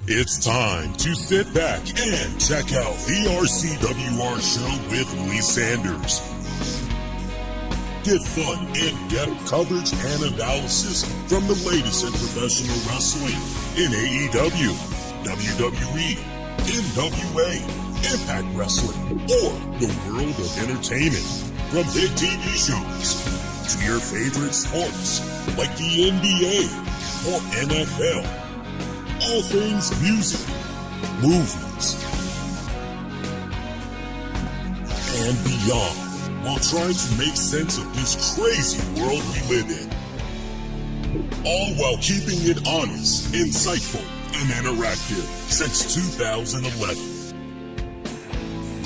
It's time to sit back and check out the RCWR show with Lee Sanders. Get fun, in-depth coverage and analysis from the latest in professional wrestling in AEW, WWE, NWA, Impact Wrestling, or the world of entertainment. From big TV shows to your favorite sports like the NBA or NFL. All things music, movies, and beyond, while trying to make sense of this crazy world we live in. All while keeping it honest, insightful, and interactive since 2011.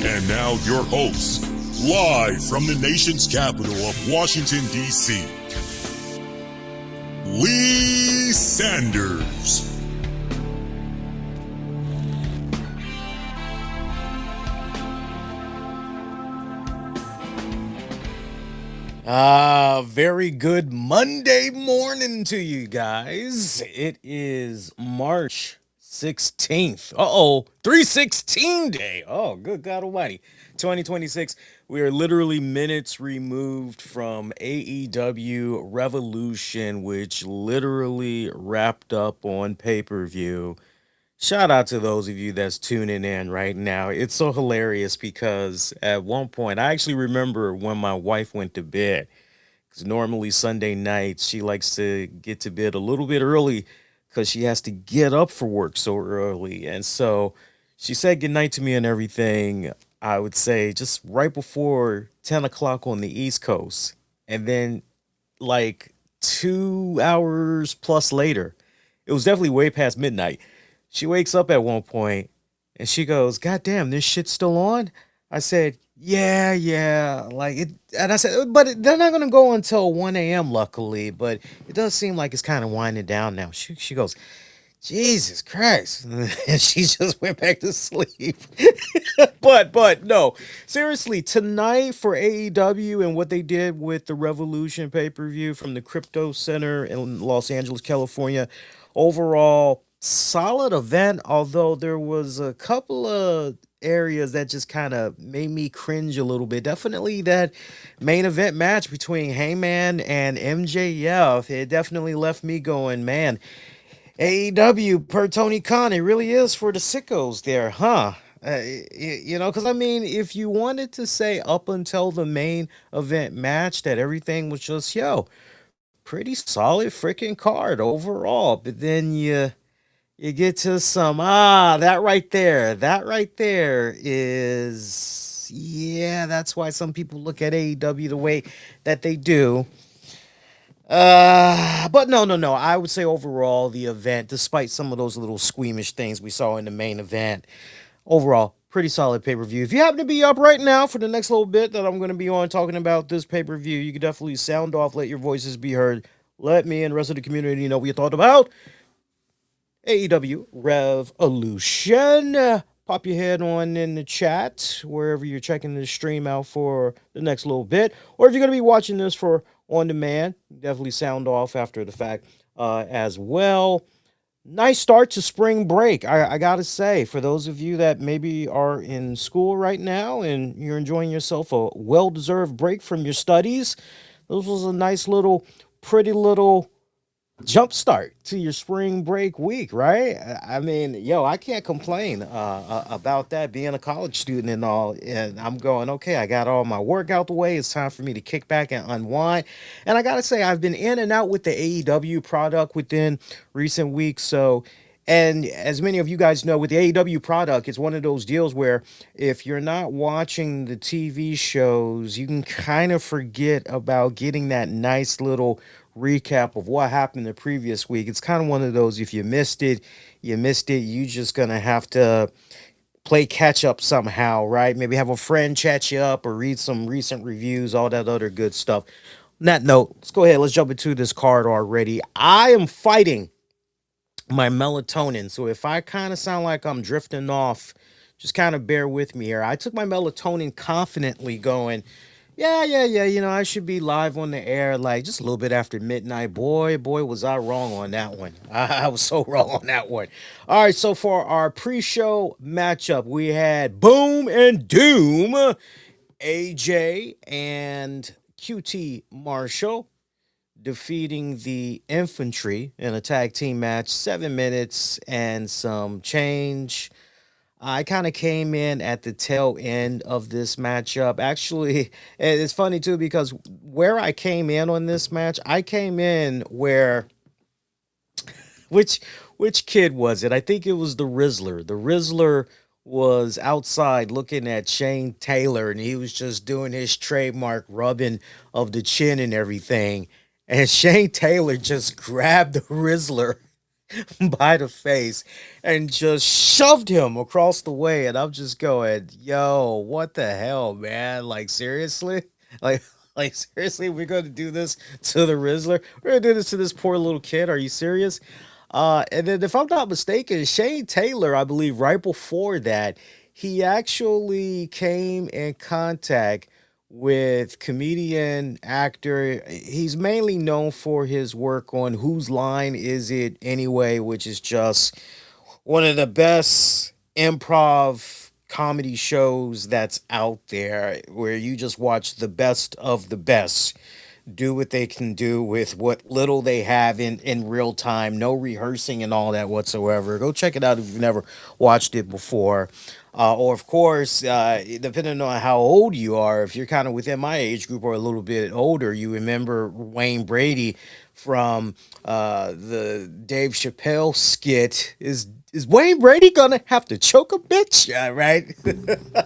And now your host, live from the nation's capital of Washington, D.C., Lee Sanders. Very good Monday morning to you guys. It is March 16th. 316 day. Oh, good God Almighty. 2026. We are literally minutes removed from AEW Revolution, which literally wrapped up on pay-per-view. Shout out to those of you that's tuning in right now. It's so hilarious because at one point, I actually remember when my wife went to bed. Because normally Sunday nights, she likes to get to bed a little bit early because she has to get up for work so early. And so she said goodnight to me and everything, I would say just right before 10 o'clock on the East Coast. And then like 2 hours plus later, it was definitely way past midnight. She wakes up at one point and she goes, "God damn, this shit's still on?" I said, yeah, like it. And I said, but they're not going to go until 1 a.m. luckily, but it does seem like it's kind of winding down now. She goes, "Jesus Christ." And she just went back to sleep. But no, seriously, tonight for AEW and what they did with the Revolution pay-per-view from the Crypto Center in Los Angeles, California, overall solid event, although there was a couple of areas that just kind of made me cringe a little bit. Definitely that main event match between Hangman and MJF. It definitely left me going, man, AEW per Tony Khan, it really is for the sickos there, huh? Because I mean, if you wanted to say up until the main event match that everything was just, pretty solid freaking card overall, but then you get to some, that right there is, yeah, that's why some people look at AEW the way that they do. But no. I would say overall, the event, despite some of those little squeamish things we saw in the main event, overall, pretty solid pay-per-view. If you happen to be up right now for the next little bit that I'm going to be on talking about this pay-per-view, you can definitely sound off, let your voices be heard. Let me and the rest of the community know what you thought about AEW Revolution. Pop your head on in the chat wherever you're checking the stream out for the next little bit. Or if you're going to be watching this for on demand, definitely sound off after the fact as well. Nice start to spring break. I got to say, for those of you that maybe are in school right now and you're enjoying yourself a well-deserved break from your studies, this was a nice little, pretty little jump start to your spring break week, right? I mean, I can't complain about that, being a college student and all. And I'm going, okay, I got all my work out the way. It's time for me to kick back and unwind. And I got to say, I've been in and out with the AEW product within recent weeks. So, and as many of you guys know, with the AEW product, it's one of those deals where if you're not watching the TV shows, you can kind of forget about getting that nice little recap of what happened the previous week. It's kind of one of those, if you missed it, you missed it. You just gonna have to play catch up somehow, right? Maybe have a friend chat you up or read some recent reviews, all that other good stuff. On that note, let's go ahead. Let's jump into this card already. I am fighting my melatonin. So if I kind of sound like I'm drifting off, just kind of bear with me here. I took my melatonin confidently going, Yeah. I should be live on the air like just a little bit after midnight. Boy, was I wrong on that one. I was so wrong on that one. All right, so for our pre-show matchup, we had Boom and Doom, AJ and QT Marshall defeating the Infantry in a tag team match, 7 minutes and some change. I kind of came in at the tail end of this matchup. Actually, and it's funny too because where I came in on this match, I came in where which which kid was it? I think it was the Rizzler. The Rizzler was outside looking at Shane Taylor and he was just doing his trademark rubbing of the chin and everything. And Shane Taylor just grabbed the Rizzler by the face and just shoved him across the way. And I'm just going, yo, what the hell, man? Like, seriously? Like, like seriously, we're going to do this to the Rizzler? We're going to do this to this poor little kid? Are you serious? And then, if I'm not mistaken, Shane Taylor, I believe, right before that, he actually came in contact with comedian actor. He's mainly known for his work on Whose Line Is It Anyway, which is just one of the best improv comedy shows that's out there, where you just watch the best of the best do what they can do with what little they have in real time, no rehearsing and all that whatsoever. Go check it out if you've never watched it before. Or, of course, depending on how old you are, if you're kind of within my age group or a little bit older, you remember Wayne Brady from the Dave Chappelle skit. Is Wayne Brady gonna have to choke a bitch? Yeah, right.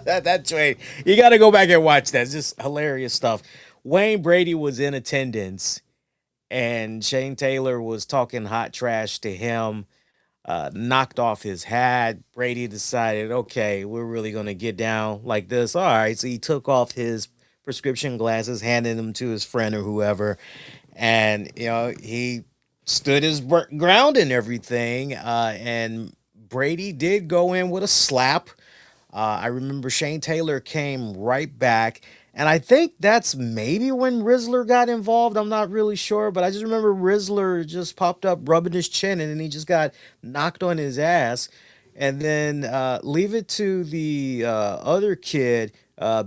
That's right. You got to go back and watch that. It's just hilarious stuff. Wayne Brady was in attendance, and Shane Taylor was talking hot trash to him. Knocked off his hat. Brady decided, okay, we're really gonna get down like this. All right, so he took off his prescription glasses, handed them to his friend or whoever, and he stood his ground and everything. And Brady did go in with a slap. I remember Shane Taylor came right back. And I think that's maybe when Rizzler got involved. I'm not really sure, but I just remember Rizzler just popped up rubbing his chin and then he just got knocked on his ass. And then leave it to the other kid,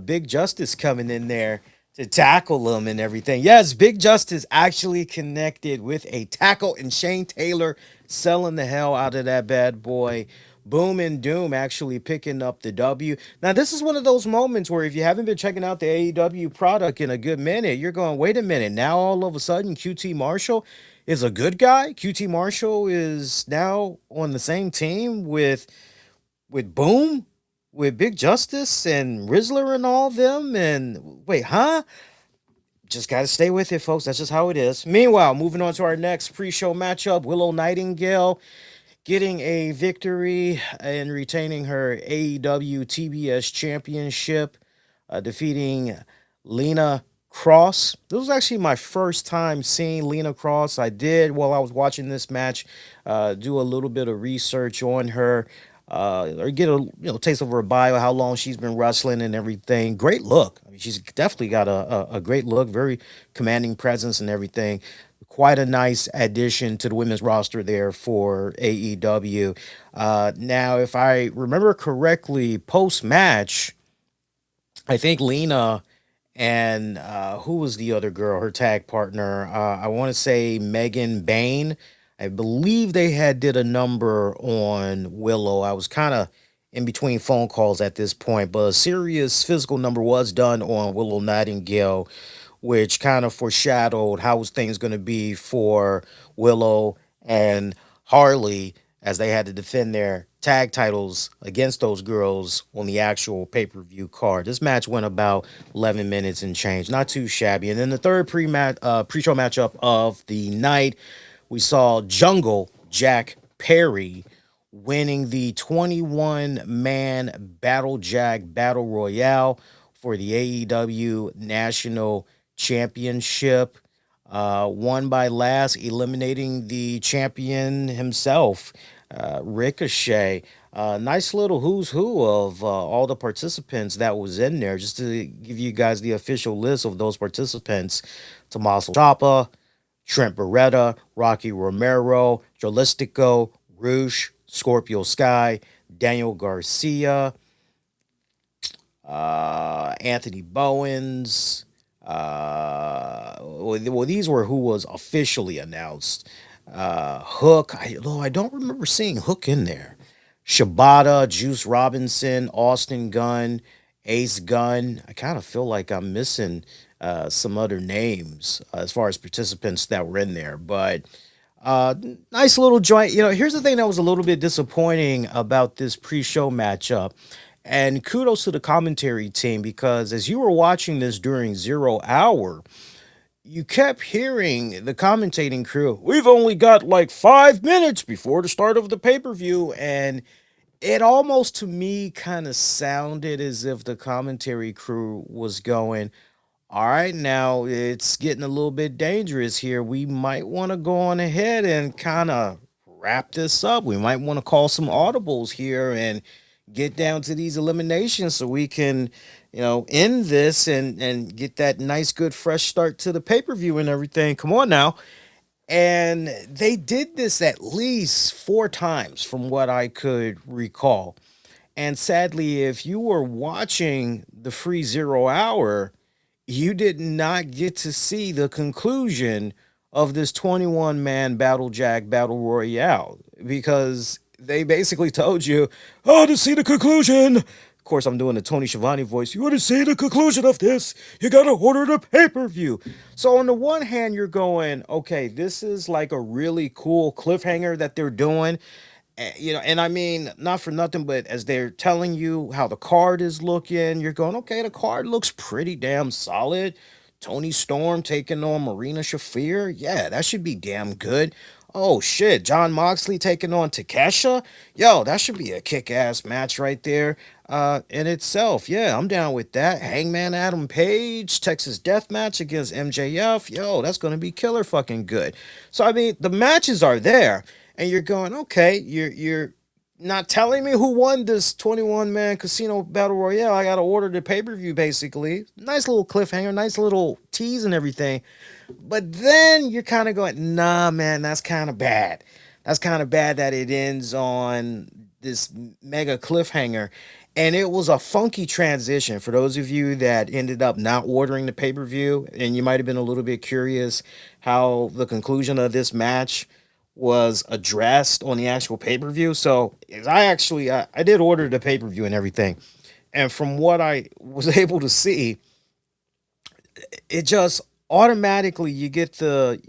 Big Justice, coming in there to tackle him and everything. Yes, Big Justice actually connected with a tackle, and Shane Taylor selling the hell out of that bad boy. Boom and Doom actually picking up the W. Now, this is one of those moments where if you haven't been checking out the AEW product in a good minute, you're going, wait a minute. Now, all of a sudden, QT Marshall is a good guy. QT Marshall is now on the same team with Boom, with Big Justice and Rizzler and all them. And wait, huh? Just got to stay with it, folks. That's just how it is. Meanwhile, moving on to our next pre-show matchup, Willow Nightingale getting a victory and retaining her AEW TBS championship, defeating Lena Cross. This was actually my first time seeing Lena Cross. I did, while I was watching this match, do a little bit of research on her. Or get a taste of her bio, how long she's been wrestling and everything. Great look. I mean, she's definitely got a great look, very commanding presence and everything. Quite a nice addition to the women's roster there for AEW. Now, if I remember correctly, post match, I think Lena and who was the other girl, her tag partner? I want to say Megan Bain. I believe they had did a number on Willow. I was kind of in between phone calls at this point, but a serious physical number was done on Willow Nightingale, which kind of foreshadowed how was things going to be for Willow and Harley as they had to defend their tag titles against those girls on the actual pay-per-view card. This match went about 11 minutes and change, not too shabby. And then the third pre-show matchup of the night, we saw Jungle Jack Perry winning the 21-man Battle Jack Battle Royale for the AEW National Championship. Won by last, eliminating the champion himself, Ricochet. Nice little who's who of all the participants that was in there. Just to give you guys the official list of those participants: Tommaso Ciampa, Trent Beretta, Rocky Romero, Jolistico, Roosh, Scorpio Sky, Daniel Garcia, Anthony Bowens. Well, these were who was officially announced. Hook. Although I don't remember seeing Hook in there. Shibata, Juice Robinson, Austin Gunn, Ace Gunn. I kind of feel like I'm missing some other names as far as participants that were in there, but uh, nice little joint. Here's the thing that was a little bit disappointing about this pre-show matchup. And kudos to the commentary team because as you were watching this during 0 hour, you kept hearing the commentating crew, we've only got like 5 minutes before the start of the pay-per-view. And it almost to me kind of sounded as if the commentary crew was going, all right, now it's getting a little bit dangerous here. We might want to go on ahead and kind of wrap this up. We might want to call some audibles here and get down to these eliminations so we can, end this and get that nice, good, fresh start to the pay per view and everything. Come on now. And they did this at least 4 times from what I could recall. And sadly, if you were watching the free 0 hour, you did not get to see the conclusion of this 21 man Battle Jack Battle Royale because they basically told you, oh, to see the conclusion. Of course, I'm doing the Tony Schiavone voice. You want to see the conclusion of this? You got to order the pay per view. So, on the one hand, you're going, okay, this is like a really cool cliffhanger that they're doing. And I mean, not for nothing, but as they're telling you how the card is looking, you're going, okay, the card looks pretty damn solid. Tony Storm taking on Marina Shafir. Yeah, that should be damn good. Oh shit, John Moxley taking on Takesha. Yo, that should be a kick-ass match right there. In itself. Yeah, I'm down with that. Hangman Adam Page, Texas Death Match against MJF. Yo, that's gonna be killer fucking good. So I mean, the matches are there and you're going, okay, you're not telling me who won this 21 man casino battle royale. I gotta order the pay per view basically. Nice little cliffhanger, nice little tease and everything. But then you're kind of going, nah, man, that's kind of bad. That's kind of bad that it ends on this mega cliffhanger. And it was a funky transition for those of you that ended up not ordering the pay per view. And you might have been a little bit curious how the conclusion of this match was addressed on the actual pay per view. So I did order the pay per view and everything. And from what I was able to see, it just automatically you get the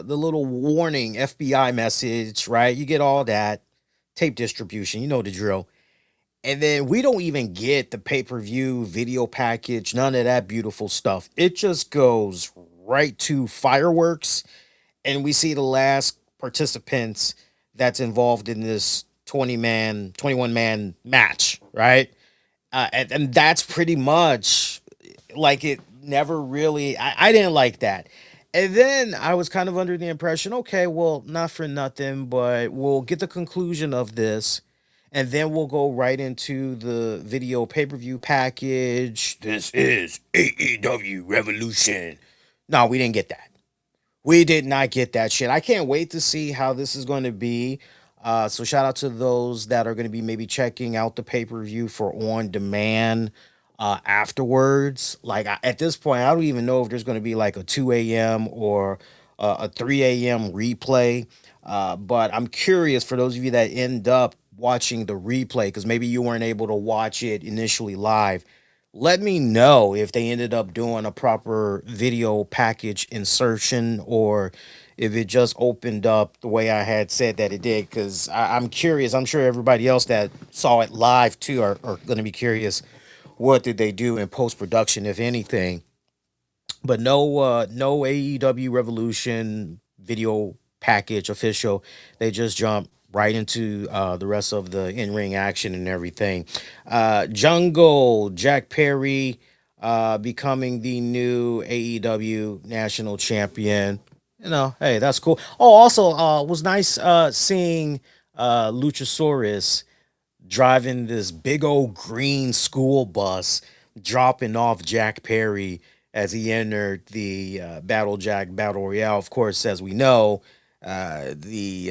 little warning FBI message, right? You get all that tape distribution, you know the drill. And then we don't even get the pay-per-view video package, none of that beautiful stuff. It just goes right to fireworks and we see the last participants that's involved in this 21 man match, right? And that's pretty much like it never really, I didn't like that. And then I was kind of under the impression, okay, well, not for nothing, but we'll get the conclusion of this. And then we'll go right into the video pay per view package. This is AEW Revolution. No, we didn't get that. We did not get that shit. I can't wait to see how this is going to be. So shout out to those that are going to be maybe checking out the pay-per-view for on demand afterwards. Like at this point, I don't even know if there's going to be like a 2 a.m. or a 3 a.m. replay. But I'm curious for those of you that end up watching the replay, because maybe you weren't able to watch it initially live. Let me know if they ended up doing a proper video package insertion or if it just opened up the way I had said that it did. Because I'm curious. I'm sure everybody else that saw it live too are going to be curious. What did they do in post production, if anything? But no AEW Revolution video package official. They just jumped right into the rest of the in-ring action and everything. Jungle Jack Perry becoming the new AEW national champion. Hey, that's cool. Oh, also was nice seeing Luchasaurus driving this big old green school bus, dropping off Jack Perry as he entered the Battle Jack Battle Royale. Of course, as we know, the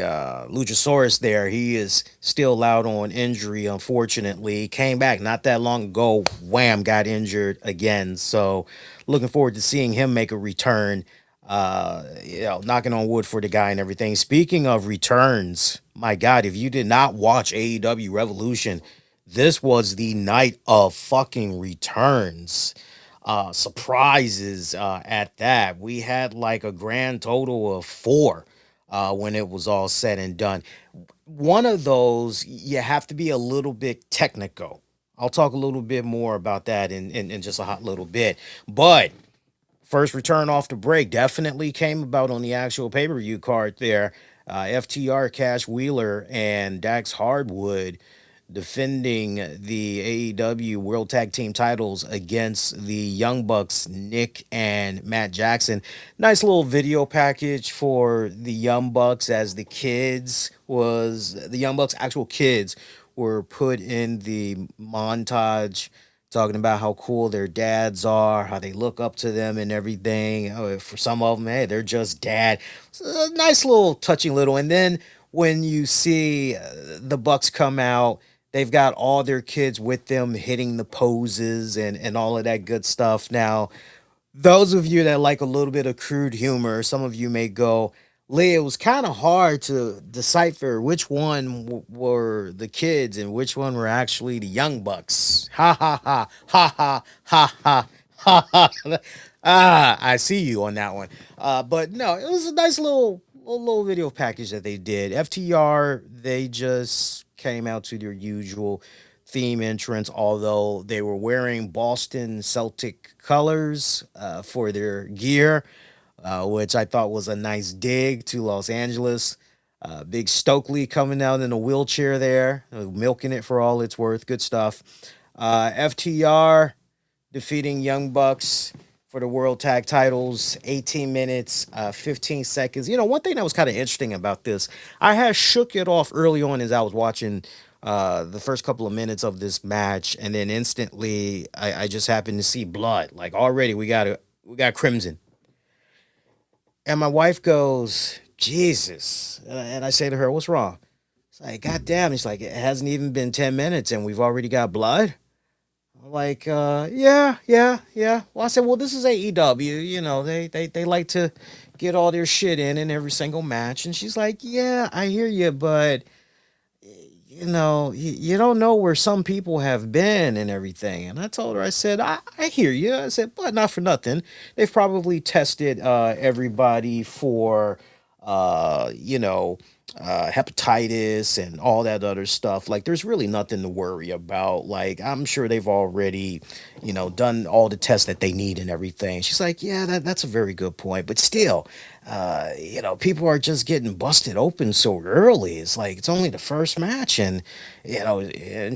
Luchasaurus there, he is still out on injury, unfortunately. Came back not that long ago, wham, got injured again. So, looking forward to seeing him make a return. Knocking on wood for the guy and everything. Speaking of returns, my God, if you did not watch AEW Revolution, this was the night of fucking returns. Surprises at that. We had like a grand total of four when it was all said and done. One of those, you have to be a little bit technical. I'll talk a little bit more about that in just a hot little bit. But first return off the break definitely came about on the actual pay-per-view card there. FTR, Cash Wheeler, and Dax Hardwood defending the AEW World Tag Team titles against the Young Bucks, Nick and Matt Jackson. Nice little video package for the Young Bucks as the Young Bucks actual kids were put in the montage talking about how cool their dads are, how they look up to them and everything. For some of them, hey, they're just dad. It's a nice little touching little. And then when you see the Bucks come out, they've got all their kids with them hitting the poses and all of that good stuff. Now, those of you that like a little bit of crude humor, some of you may go, Lee, it was kind of hard to decipher which one were the kids and which one were actually the young bucks. Ha ha ha ha ha ha ha ha ha. I see you on that one. But no, it was a nice little video package that they did. FTR, they just came out to their usual theme entrance, although they were wearing Boston Celtic colors for their gear, which I thought was a nice dig to Los Angeles. Big Stokely coming out in a wheelchair there, milking it for all it's worth. Good stuff. FTR defeating Young Bucks for the World Tag Titles, 18 minutes, 15 seconds. You know, one thing that was kind of interesting about this, I had shook it off early on as I was watching the first couple of minutes of this match, and then instantly I just happened to see blood. Like already we got crimson. And my wife goes, Jesus. And I say to her, what's wrong? It's like, God damn. It's like, it hasn't even been 10 minutes and we've already got blood. I'm like, yeah, yeah, yeah. Well, I said, well, this is AEW. You know, they like to get all their shit in every single match. And she's like, yeah, I hear you, but you don't know where some people have been and everything. And I told her, I said, I hear you. I said, but not for nothing. They've probably tested everybody for, hepatitis and all that other stuff. Like, there's really nothing to worry about. Like, I'm sure they've already, done all the tests that they need and everything. She's like, yeah, that's a very good point. But still, people are just getting busted open so early. It's like, it's only the first match. And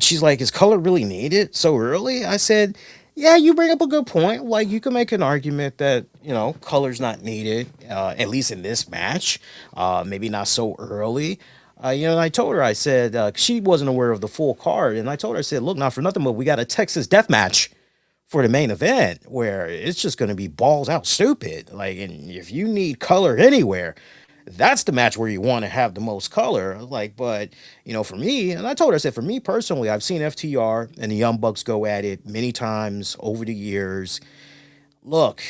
she's like, is color really needed so early? I said, yeah, you bring up a good point. Like, you can make an argument that, color's not needed, at least in this match. Maybe not so early. And I told her, I said, she wasn't aware of the full card. And I told her, I said, look, not for nothing, but we got a Texas death match for the main event where it's just going to be balls out stupid. Like, and if you need color anywhere, that's the match where you want to have the most color. Like, but for me, and I told her, I said, for me personally, I've seen FTR and the Young Bucks go at it many times over the years. Look,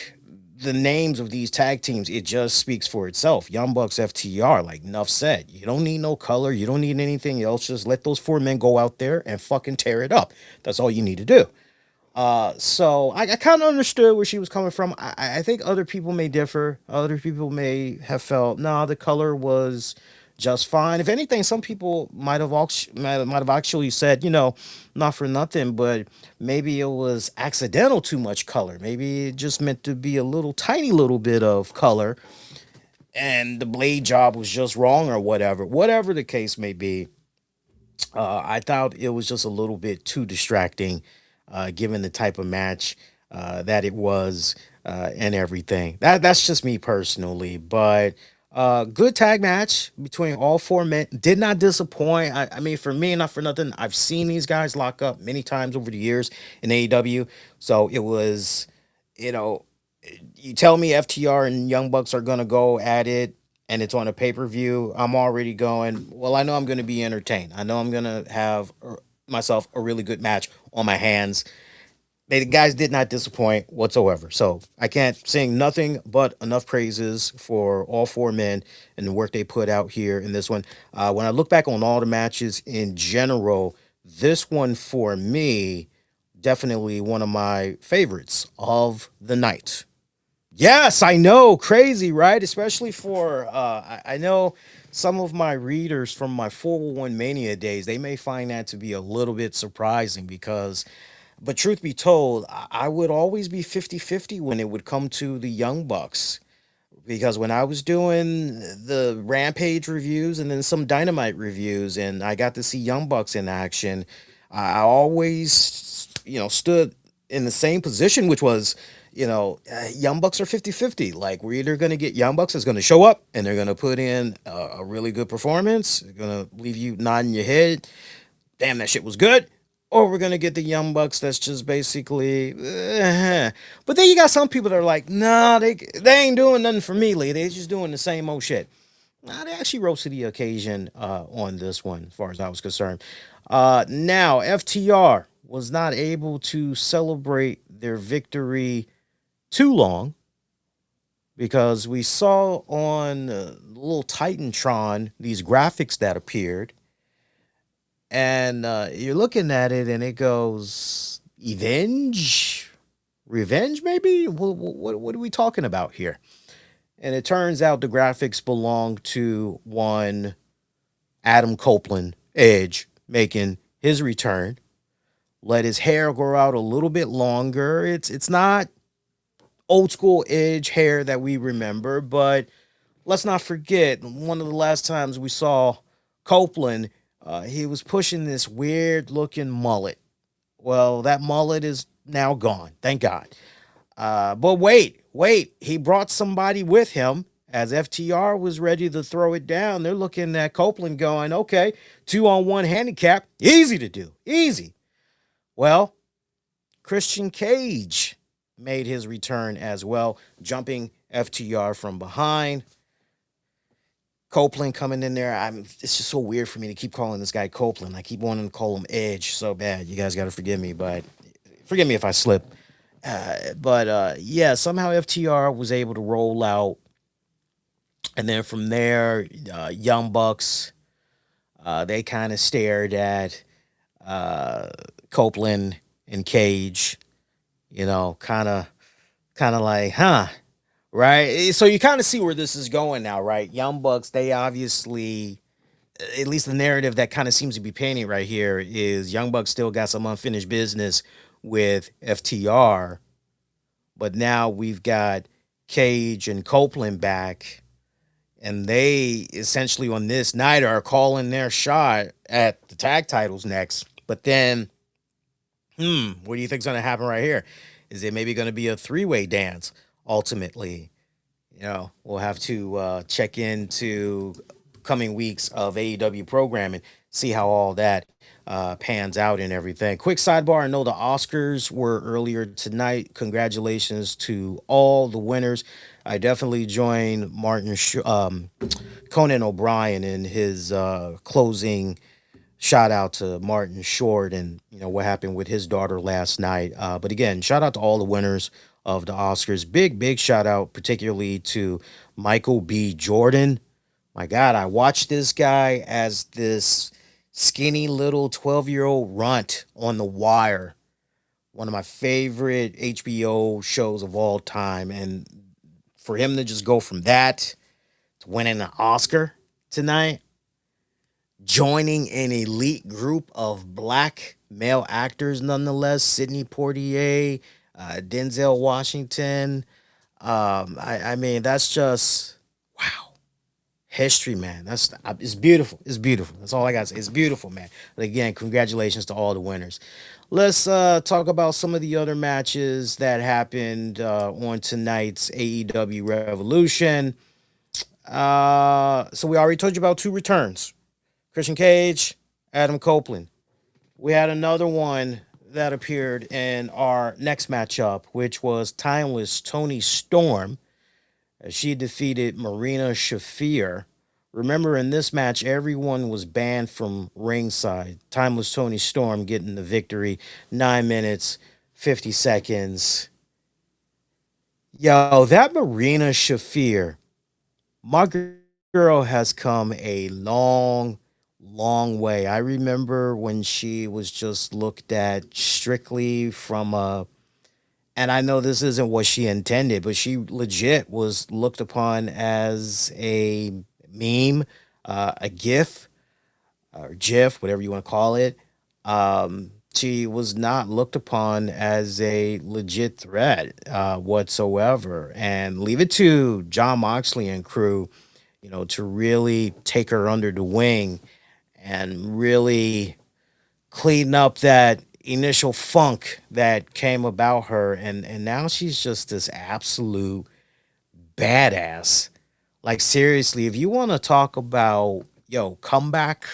the names of these tag teams, it just speaks for itself. Young Bucks, FTR, like enough said. You don't need no color. You don't need anything else. Just let those four men go out there and fucking tear it up. That's all you need to do. So I kind of understood where she was coming from. I think other people may differ. Other people may have felt, nah, the color was just fine. If anything, some people might have actually said, not for nothing, but maybe it was accidental too much color. Maybe it just meant to be a little tiny little bit of color, and the blade job was just wrong or whatever. Whatever the case may be, I thought it was just a little bit too distracting, given the type of match that it was and everything. That's just me personally, but Good tag match between all four men. Did not disappoint. I mean, for me, not for nothing, I've seen these guys lock up many times over the years in AEW. So it was, you know, you tell me FTR and Young Bucks are gonna go at it, and it's on a pay per view. I'm already going. Well, I know I'm gonna be entertained. I know I'm gonna have myself a really good match on my hands. The guys did not disappoint whatsoever. So I can't sing nothing but enough praises for all four men and the work they put out here in this one. When I look back on all the matches in general, this one for me, definitely one of my favorites of the night. Yes, I know, crazy, right? Especially for I know some of my readers from my 401 Mania days, they may find that to be a little bit surprising because but truth be told, I would always be 50-50 when it would come to the Young Bucks. Because when I was doing the Rampage reviews and then some Dynamite reviews, and I got to see Young Bucks in action, I always, stood in the same position, which was, Young Bucks are 50-50. Like, we're either going to get Young Bucks that's going to show up and they're going to put in a really good performance, they're going to leave you nodding your head, damn, that shit was good. Or we're gonna get the Young Bucks that's just basically, but then you got some people that are like, nah, they ain't doing nothing for me, Lee. They just doing the same old shit. Nah, they actually rose to the occasion on this one, as far as I was concerned. Now FTR was not able to celebrate their victory too long because we saw on little Titantron these graphics that appeared and you're looking at it and it goes revenge maybe what are we talking about here? And it turns out the graphics belong to one Adam Copeland, Edge, making his return. Let his hair grow out a little bit longer. It's not old school Edge hair that we remember, but let's not forget one of the last times we saw Copeland, he was pushing this weird looking mullet. Well, that mullet is now gone. Thank God. But wait. He brought somebody with him as FTR was ready to throw it down. They're looking at Copeland going, okay, 2-on-1 handicap. Easy to do. Easy. Well, Christian Cage made his return as well, jumping FTR from behind. Copeland coming in there. It's just so weird for me to keep calling this guy Copeland. I keep wanting to call him Edge so bad. You guys got to forgive me, but forgive me if I slip. Yeah, somehow FTR was able to roll out. And then from there, Young Bucks, they kind of stared at Copeland and Cage, kind of like, huh? Right. So you kind of see where this is going now, right? Young Bucks, they obviously, at least the narrative that kind of seems to be painting right here is Young Bucks still got some unfinished business with FTR. But now we've got Cage and Copeland back. And they essentially on this night are calling their shot at the tag titles next. But then, what do you think's going to happen right here? Is it maybe going to be a three-way dance? Ultimately, we'll have to check into coming weeks of AEW programming, see how all that pans out and everything. Quick sidebar, I know the Oscars were earlier tonight. Congratulations to all the winners. I definitely joined Conan O'Brien in his closing shout out to Martin Short and what happened with his daughter last night. But again, shout out to all the winners of the Oscars. Big shout out particularly to Michael B. Jordan. My God, I watched this guy as this skinny little 12-year-old runt on The Wire. One of my favorite HBO shows of all time. And for him to just go from that to winning an Oscar tonight, joining an elite group of black male actors, nonetheless, Sidney Poitier, Denzel Washington. I mean, that's just wow, history, man. It's beautiful. It's beautiful. That's all I got to say. It's beautiful, man. But again, congratulations to all the winners. Let's talk about some of the other matches that happened on tonight's AEW Revolution. So we already told you about two returns: Christian Cage, Adam Copeland. We had another one that appeared in our next matchup, which was Timeless Tony Storm, as she defeated Marina Shafir. Remember, in this match, everyone was banned from ringside. Timeless Tony Storm getting the victory, 9 minutes, 50 seconds. Yo, that Marina Shafir, my girl has come a long, long way. I remember when she was just looked at strictly from a, and I know this isn't what she intended, but she legit was looked upon as a meme, a GIF or GIF, whatever you want to call it. She was not looked upon as a legit threat whatsoever. And leave it to John Moxley and crew, to really take her under the wing and really clean up that initial funk that came about her. And now she's just this absolute badass. Like, seriously, if you want to talk about, comeback,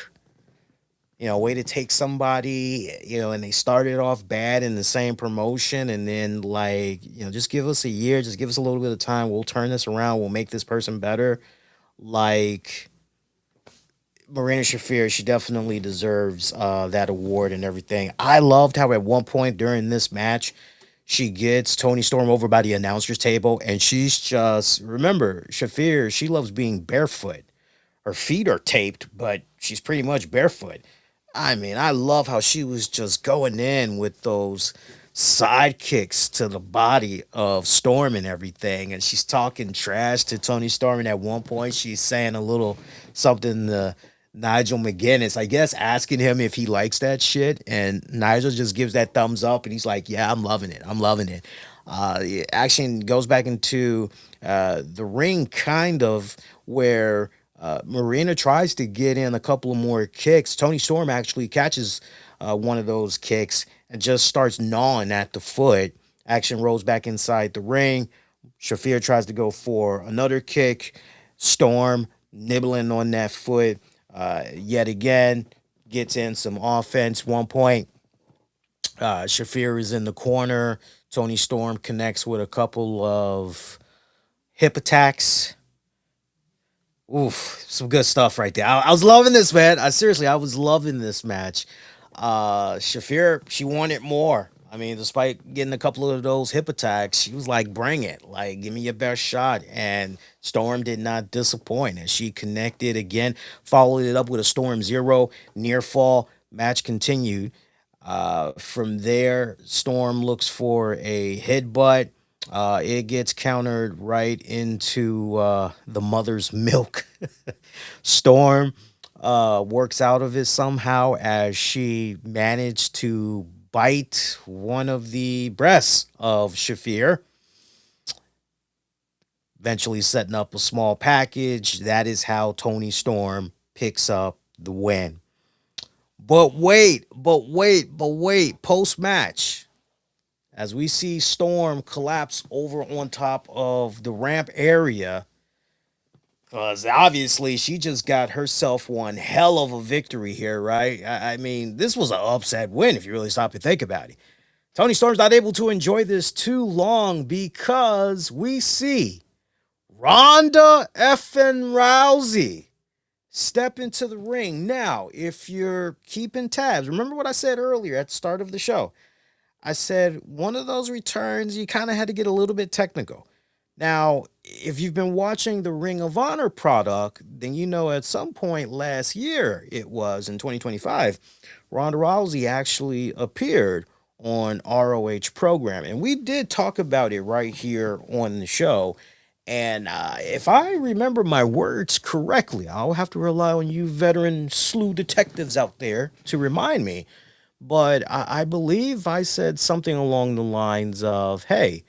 way to take somebody, and they started off bad in the same promotion, and then, like, just give us a year, just give us a little bit of time, we'll turn this around, we'll make this person better. Like, Marina Shafir, she definitely deserves that award and everything. I loved how at one point during this match, she gets Tony Storm over by the announcer's table, and she's just, remember, Shafir, she loves being barefoot. Her feet are taped, but she's pretty much barefoot. I mean, I love how she was just going in with those side kicks to the body of Storm and everything. And she's talking trash to Tony Storm. And at one point, she's saying a little something to Nigel McGuinness, I guess, asking him if he likes that shit. And Nigel just gives that thumbs up. And he's like, yeah, I'm loving it. I'm loving it. The action goes back into the ring, kind of, where Marina tries to get in a couple of more kicks. Tony Storm actually catches one of those kicks and just starts gnawing at the foot. Action rolls back inside the ring. Shafir tries to go for another kick. Storm nibbling on that foot yet again. Gets in some offense. One point, Shafir is in the corner. Tony Storm connects with a couple of hip attacks. Oof, some good stuff right there. I was loving this, man. I was loving this match. Shafir, she wanted more. I mean, despite getting a couple of those hip attacks, she was like, bring it. Like, give me your best shot. And Storm did not disappoint. And she connected again, followed it up with a Storm Zero near fall. Match continued. From there, Storm looks for a headbutt. It gets countered right into the mother's milk. Storm works out of it somehow as she managed to bite one of the breasts of Shafir, eventually setting up a small package. That is how Tony Storm picks up the win. But wait, post match, as we see Storm collapse over on top of the ramp area, because obviously she just got herself one hell of a victory here, right? I mean, this was an upset win if you really stop and think about it. Tony Storm's not able to enjoy this too long because we see Ronda effing Rousey step into the ring. Now, if you're keeping tabs, remember what I said earlier at the start of the show. I said one of those returns, you kind of had to get a little bit technical. Now, if you've been watching the Ring of Honor product, then you know at some point last year, it was in 2025, Ronda Rousey actually appeared on ROH program. And we did talk about it right here on the show. And if I remember my words correctly, I'll have to rely on you veteran slew detectives out there to remind me. But I believe I said something along the lines of, hey,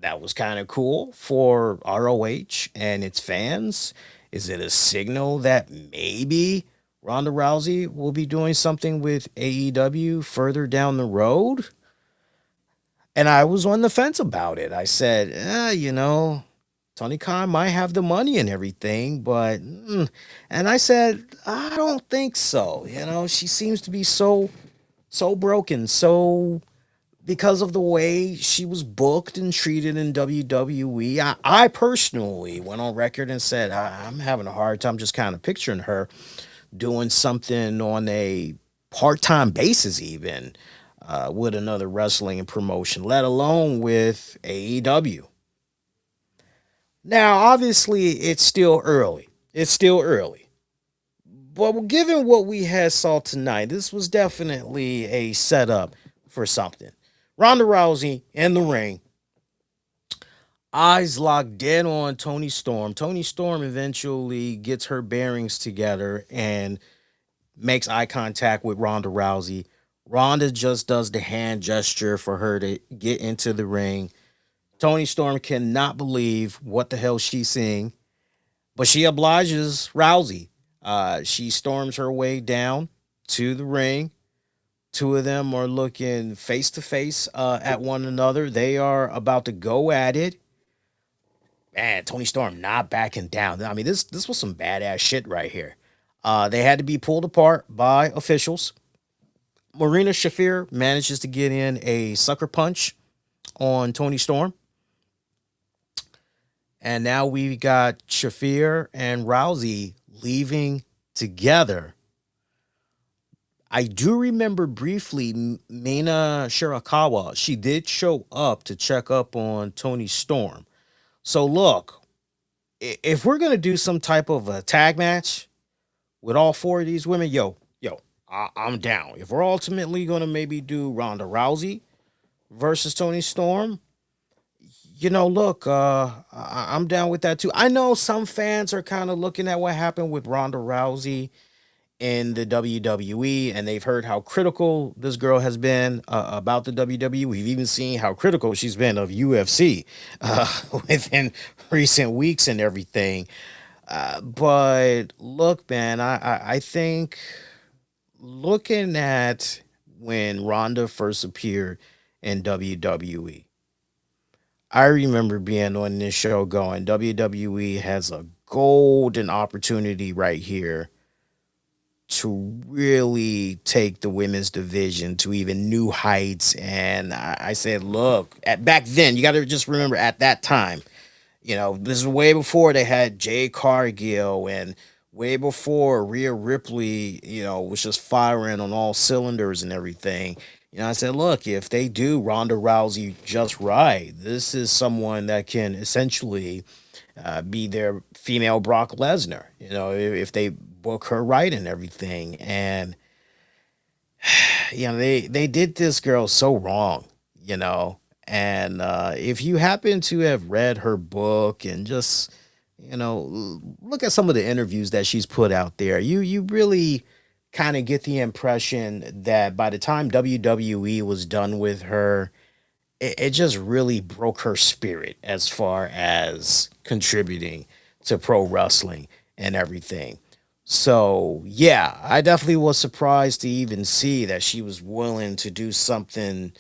that was kind of cool for ROH and its fans. Is it a signal that maybe Ronda Rousey will be doing something with AEW further down the road? And I was on the fence about it. I said, Tony Khan might have the money and everything, but and I said, I don't think so. She seems to be so broken, so because of the way she was booked and treated in WWE. I personally went on record and said I'm having a hard time just kind of picturing her doing something on a part-time basis, even with another wrestling promotion, let alone with AEW. Now, obviously, it's still early. It's still early. But given what we had saw tonight, this was definitely a setup for something. Ronda Rousey in the ring, eyes locked dead on Tony Storm. Tony Storm eventually gets her bearings together and makes eye contact with Ronda Rousey. Ronda just does the hand gesture for her to get into the ring. Tony Storm cannot believe what the hell she's seeing, but she obliges Rousey. She storms her way down to the ring. Two of them are looking face to face at one another. They are about to go at it. Man, Tony Storm not backing down. I mean, this was some badass shit right here. They had to be pulled apart by officials. Marina Shafir manages to get in a sucker punch on Tony Storm. And now we got Shafir and Rousey leaving together. I do remember briefly Mina Shirakawa. She did show up to check up on Tony Storm. So look, if we're gonna do some type of a tag match with all four of these women, I'm down. If we're ultimately gonna maybe do Ronda Rousey versus Tony Storm, look, I'm down with that too. I know some fans are kind of looking at what happened with Ronda Rousey in the WWE, and they've heard how critical this girl has been about the WWE. We've even seen how critical she's been of UFC within recent weeks and everything. But look, man, I think looking at when Ronda first appeared in WWE, I remember being on this show going, WWE has a golden opportunity right here to really take the women's division to even new heights. And I said, look, back then, you got to just remember at that time, this is way before they had Jay Cargill and way before Rhea Ripley, was just firing on all cylinders and everything. I said, look, if they do Ronda Rousey just right, this is someone that can essentially be their female Brock Lesnar, if they book her right and everything. And, they did this girl so wrong, and if you happen to have read her book and just, look at some of the interviews that she's put out there, you really kind of get the impression that by the time WWE was done with her, it just really broke her spirit as far as contributing to pro wrestling and everything. So, yeah, I definitely was surprised to even see that she was willing to do something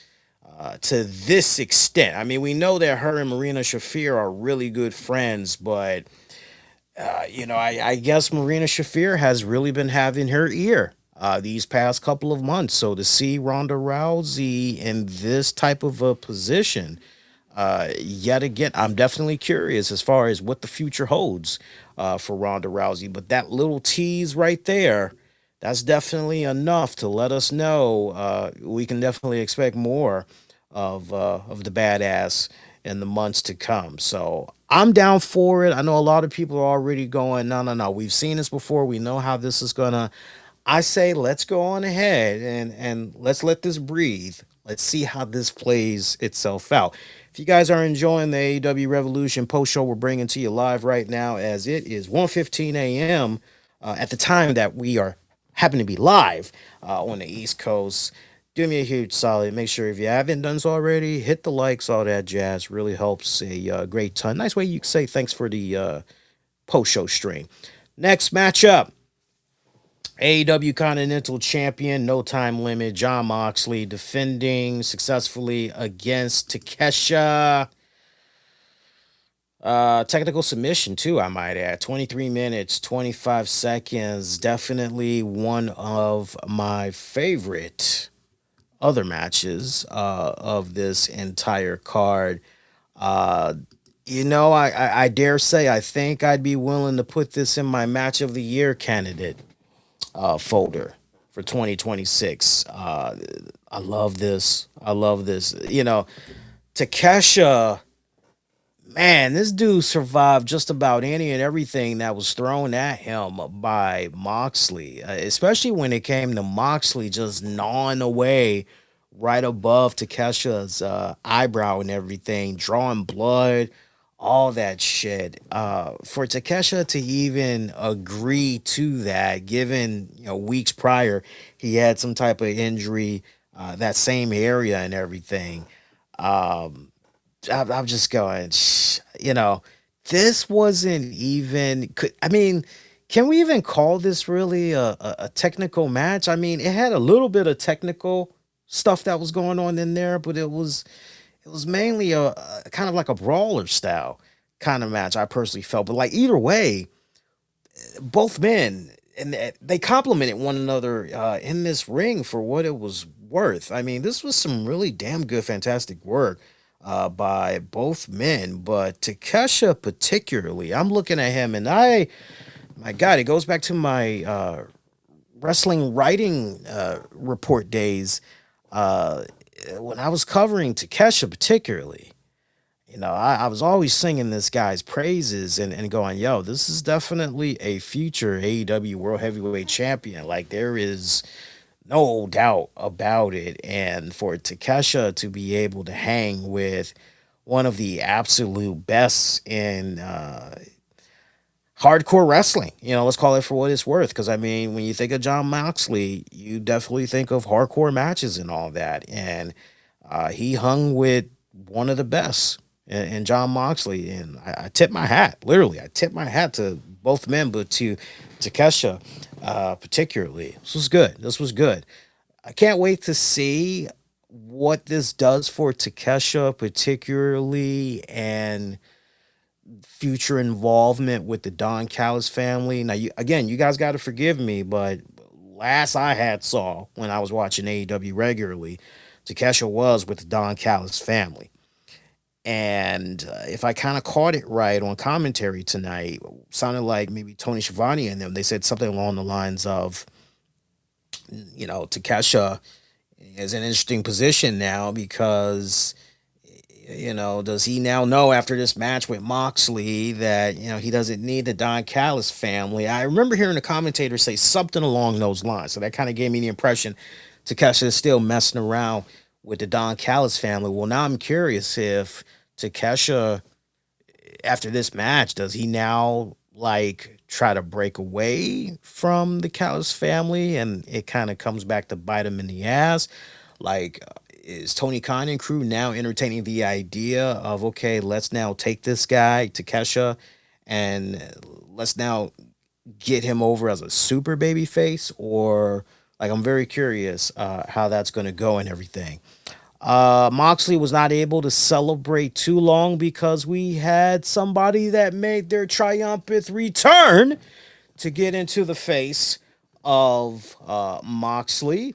to this extent. I mean, we know that her and Marina Shafir are really good friends, but I guess Marina Shafir has really been having her ear these past couple of months. So to see Ronda Rousey in this type of a position, yet again, I'm definitely curious as far as what the future holds for Ronda Rousey. But that little tease right there, that's definitely enough to let us know we can definitely expect more of the badass in the months to come. So I'm down for it. I know a lot of people are already going, no. We've seen this before. We know how this is gonna. I say let's go on ahead and let's let this breathe. Let's see how this plays itself out. If you guys are enjoying the AEW Revolution post show we're bringing to you live right now, as it is 1:15 a.m. At the time that we are happen to be live on the East Coast, do me a huge solid. Make sure if you haven't done so already, hit the likes, all that jazz. Really helps a great ton. Nice way you can say thanks for the post show stream. Next matchup. AEW Continental Champion, no time limit, Jon Moxley defending successfully against Takeshita. Technical submission too, I might add. 23 minutes, 25 seconds. Definitely one of my favorite other matches of this entire card. Uh, I dare say I think I'd be willing to put this in my match of the year candidate folder for 2026. I love this. I love this. Takesha, man, this dude survived just about any and everything that was thrown at him by Moxley, especially when it came to Moxley just gnawing away right above Takesha's eyebrow and everything, drawing blood, all that shit. For Takesha to even agree to that, given weeks prior he had some type of injury, that same area and everything. Um, I'm just going, this wasn't even. I mean, can we even call this really a technical match? I mean, it had a little bit of technical stuff that was going on in there, but it was mainly a kind of like a brawler style kind of match. I personally felt, but like either way, both men and they complimented one another in this ring for what it was worth. I mean, this was some really damn good, fantastic work by both men, but Takesha particularly. I'm looking at him, and my God, it goes back to my wrestling writing report days uh, when I was covering Takesha particularly. I was always singing this guy's praises and going, yo, this is definitely a future AEW World Heavyweight Champion. Like, there is no doubt about it. And for Takesha to be able to hang with one of the absolute best in hardcore wrestling, let's call it for what it's worth. Because, I mean, when you think of John Moxley, you definitely think of hardcore matches and all that. And he hung with one of the best in John Moxley. And I tip my hat, literally, I tip my hat to both men, but to Takesha particularly. This was good. This was good. I can't wait to see what this does for Takesha, particularly, and future involvement with the Don Callis family. Now, you guys got to forgive me, but last I had saw when I was watching AEW regularly, Takesha was with the Don Callis family. And if I kind of caught it right on commentary tonight, sounded like maybe Tony Schiavone and them, they said something along the lines of, Takesha is in an interesting position now because, does he now know after this match with Moxley that, he doesn't need the Don Callis family? I remember hearing the commentator say something along those lines. So that kind of gave me the impression Takesha is still messing around with the Don Callis family. Well, now I'm curious if Takesha, after this match, does he now like try to break away from the Callis family and it kind of comes back to bite him in the ass? Like, is Tony Khan and crew now entertaining the idea of, okay, let's now take this guy, Takesha, and let's now get him over as a super baby face? Or, like, I'm very curious how that's going to go and everything. Moxley was not able to celebrate too long because we had somebody that made their triumphant return to get into the face of Moxley,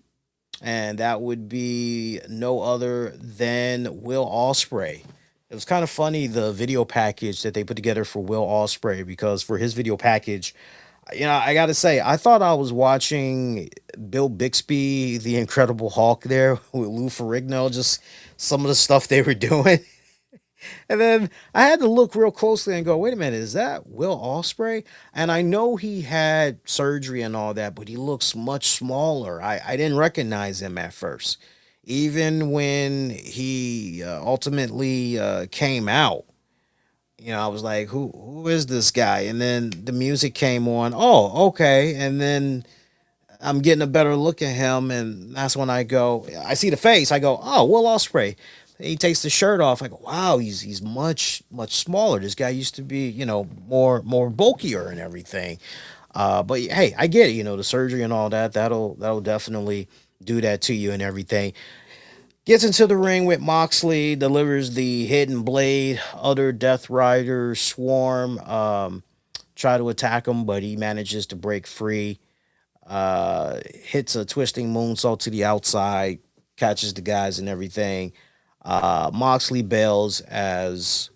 and that would be no other than Will Ospreay. It was kind of funny, the video package that they put together for Will Ospreay, because for his video package, I got to say, I thought I was watching Bill Bixby, the Incredible Hulk there with Lou Ferrigno, just some of the stuff they were doing. And then I had to look real closely and go, wait a minute, is that Will Ospreay? And I know he had surgery and all that, but he looks much smaller. I didn't recognize him at first. Even when he ultimately came out, I was like, who is this guy? And then the music came on. Oh, okay. And then I'm getting a better look at him, and that's when I see the face. I go, oh, Will Ospreay. He takes the shirt off. I go, wow, he's much smaller. This guy used to be, more bulkier and everything. But hey, I get it. The surgery and all that. That'll definitely do that to you and everything. Gets into the ring with Moxley, delivers the hidden blade. Other Death Riders swarm, try to attack him, but he manages to break free. Hits a twisting moonsault to the outside, catches the guys and everything. Moxley bails as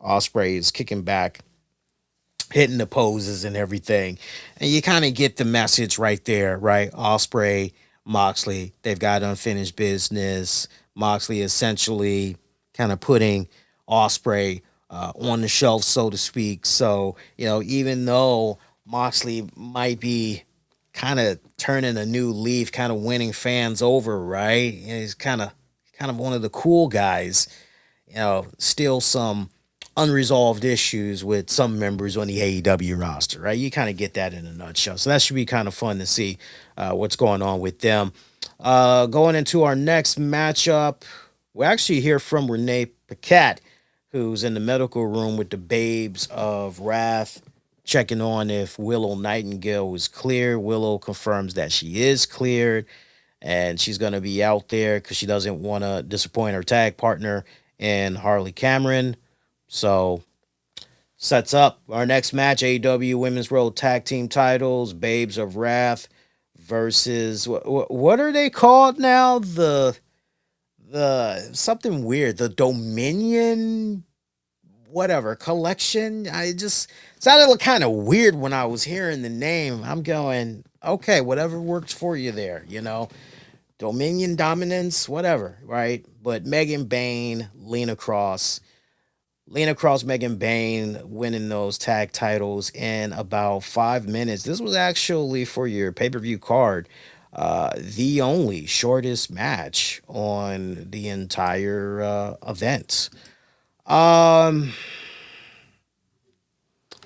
Osprey is kicking back, hitting the poses and everything. And you kind of get the message right there, right? Osprey, Moxley, they've got unfinished business. Moxley essentially kind of putting Osprey on the shelf, so to speak. So, even though Moxley might be kind of turning a new leaf, kind of winning fans over, right? And he's kind of one of the cool guys. Still some unresolved issues with some members on the AEW roster, right? You kind of get that in a nutshell. So that should be kind of fun to see what's going on with them. Going into our next matchup, we actually hear from Renee Paquette, who's in the medical room with the Babes of Wrath, checking on if Willow Nightingale was clear. Willow confirms that she is cleared, and she's going to be out there because she doesn't want to disappoint her tag partner in Harley Cameron. So sets up our next match: AEW Women's World Tag Team Titles, Babes of Wrath versus what are they called now? The something weird, the Dominion whatever collection. I just sounded kind of weird when I was hearing the name. I'm going, okay, whatever works for you there, Dominion dominance, whatever, right? But Megan Bain, Lena Cross, Megan Bain winning those tag titles in about 5 minutes. This was actually for your pay per view card, the only shortest match on the entire event. Um,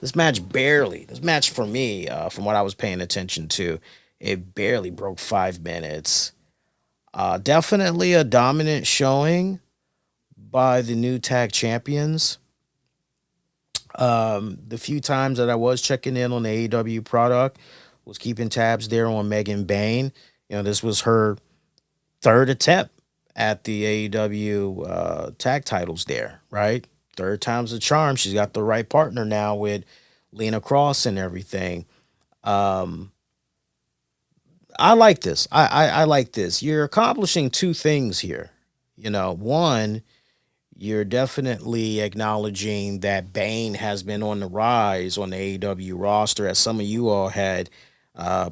this match for me, from what I was paying attention to, it barely broke 5 minutes. Definitely a dominant showing by the new tag champions. The few times that I was checking in on the AEW product, was keeping tabs there on Megan Bain. This was her third attempt at the AEW tag titles there, right? Third time's a charm. She's got the right partner now with Lena Cross and everything. Um, I like this. I like this. You're accomplishing two things here. One, you're definitely acknowledging that Bane has been on the rise on the AEW roster, as some of you all had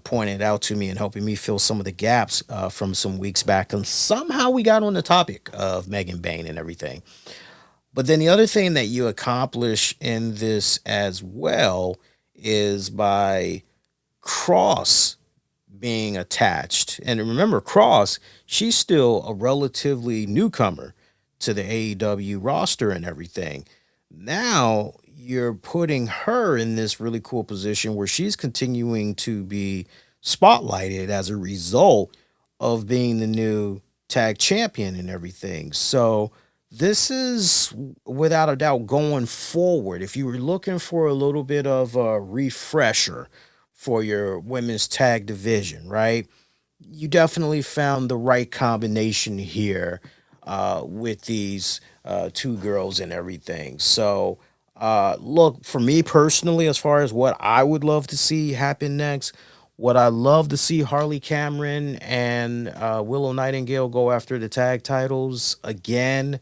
pointed out to me and helping me fill some of the gaps from some weeks back. And somehow we got on the topic of Megan Bane and everything. But then the other thing that you accomplish in this as well is by Cross being attached. And remember, Cross, she's still a relatively newcomer to the AEW roster and everything. Now you're putting her in this really cool position where she's continuing to be spotlighted as a result of being the new tag champion and everything. So this is without a doubt going forward. If you were looking for a little bit of a refresher for your women's tag division, right? You definitely found the right combination here with these two girls and everything. So, look, for me personally, as far as what I would love to see happen next, what I love to see Harley Cameron and Willow Nightingale go after the tag titles again.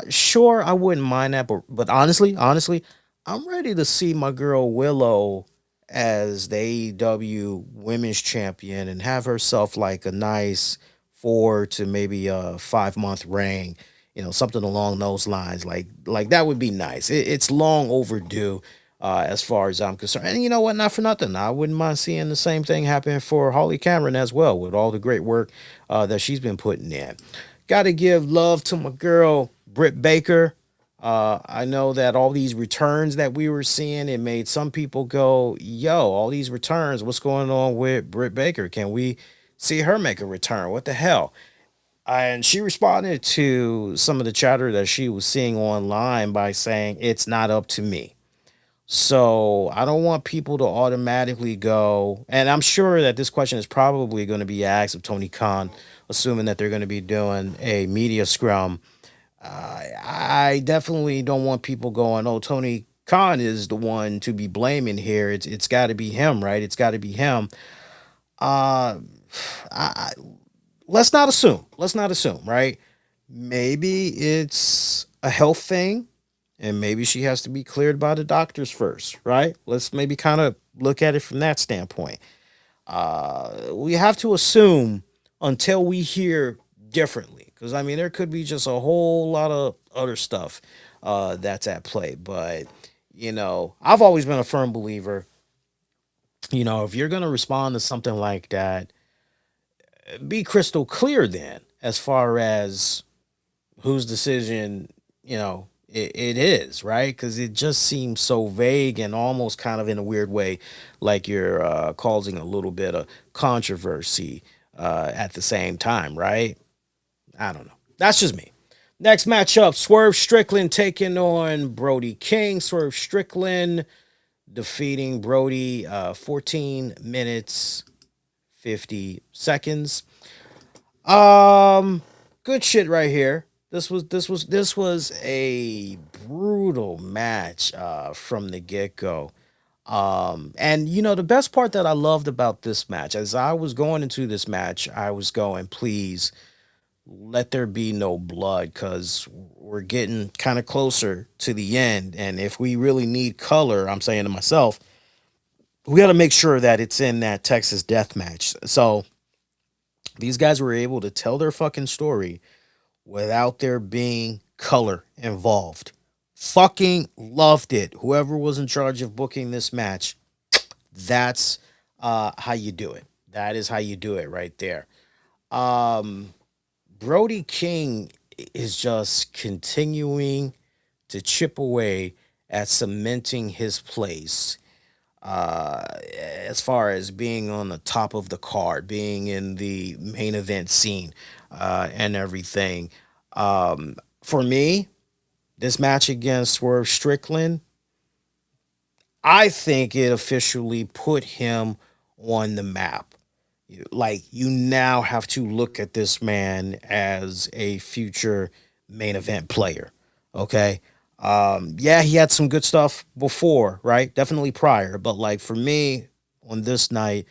Sure, I wouldn't mind that, but honestly, I'm ready to see my girl Willow as the AEW Women's Champion and have herself like a nice 4 to maybe a 5 month reign, something along those lines. Like that would be nice. It's long overdue, as far as I'm concerned. And you know what? Not for nothing, I wouldn't mind seeing the same thing happen for Holly Cameron as well, with all the great work that she's been putting in. Got to give love to my girl Britt Baker. I know that all these returns that we were seeing, it made some people go, yo, all these returns, what's going on with Britt Baker? Can we see her make a return? What the hell? And she responded to some of the chatter that she was seeing online by saying, it's not up to me. So I don't want people to automatically go, and I'm sure that this question is probably going to be asked of Tony Khan, assuming that they're going to be doing a media scrum. I definitely don't want people going, "Oh, Tony Khan is the one to be blaming here. It's got to be him, right? It's got to be him." Uh, I, let's not assume. Let's not assume, right? Maybe it's a health thing, and maybe she has to be cleared by the doctors first, right? Let's maybe kind of look at it from that standpoint. We have to assume until we hear differently, because I mean, there could be just a whole lot of other stuff that's at play. But I've always been a firm believer. If you're gonna respond to something like that, be crystal clear then, as far as whose decision it is, right? Because it just seems so vague and almost kind of in a weird way like you're causing a little bit of controversy at the same time, right? I don't know, that's just me. Next matchup, Swerve Strickland taking on Brody King. Swerve Strickland defeating Brody 14 minutes 50 seconds. Um, Good shit right here. This was a brutal match from the get go. And the best part that I loved about this match, as I was going into this match, I was going, please let there be no blood, because we're getting kind of closer to the end, and if we really need color, I'm saying to myself, we got to make sure that it's in that Texas death match. So these guys were able to tell their fucking story without there being color involved. Fucking loved it. Whoever was in charge of booking this match, that's how you do it. That is how you do it right there. Um, Brody King is just continuing to chip away at cementing his place uh as far as being on the top of the card, being in the main event scene and everything. For me, this match against Swerve Strickland, I think it officially put him on the map. Like, you now have to look at this man as a future main event player. Okay. Yeah, he had some good stuff before, right? Definitely prior. But like for me, on this night,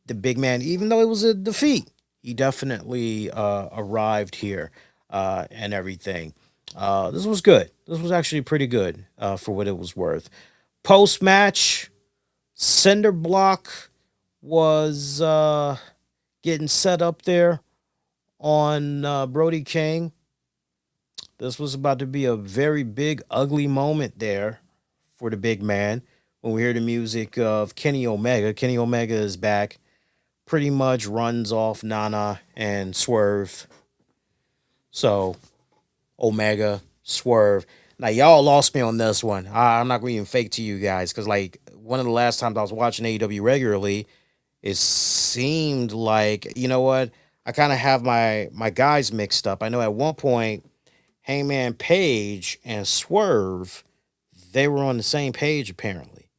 the big man, even though it was a defeat, he definitely arrived here and everything. This was good. This was actually pretty good for what it was worth. Post match, cinder block was getting set up there on Brody King. This was about to be a very big, ugly moment there for the big man. When we hear the music of Kenny Omega, Kenny Omega is back, pretty much runs off Nana and Swerve. So, Omega, Swerve. Now, y'all lost me on this one. I'm not going to even fake to you guys, because, like, one of the last times I was watching AEW regularly, it seemed like, you know what? I kind of have my guys mixed up. I know at one point, Hangman Page and Swerve, they were on the same page apparently.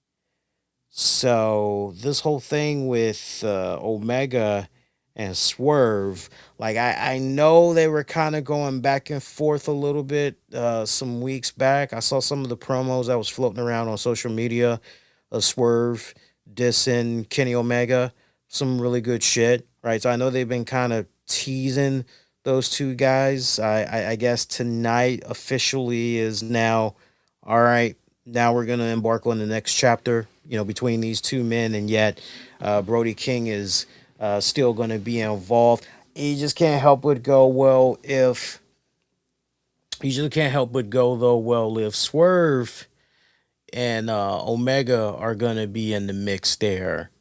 So this whole thing with Omega and Swerve, like I know they were kind of going back and forth a little bit some weeks back. I saw some of the promos that was floating around on social media of Swerve dissing Kenny Omega. Some really good shit, right? So I know they've been kind of teasing those two guys. I guess tonight officially is now, all right. Now we're gonna embark on the next chapter, between these two men, and yet Brody King is still gonna be involved. You just can't help but go, well, if you just can't help but go though, well, if Swerve and Omega are gonna be in the mix there,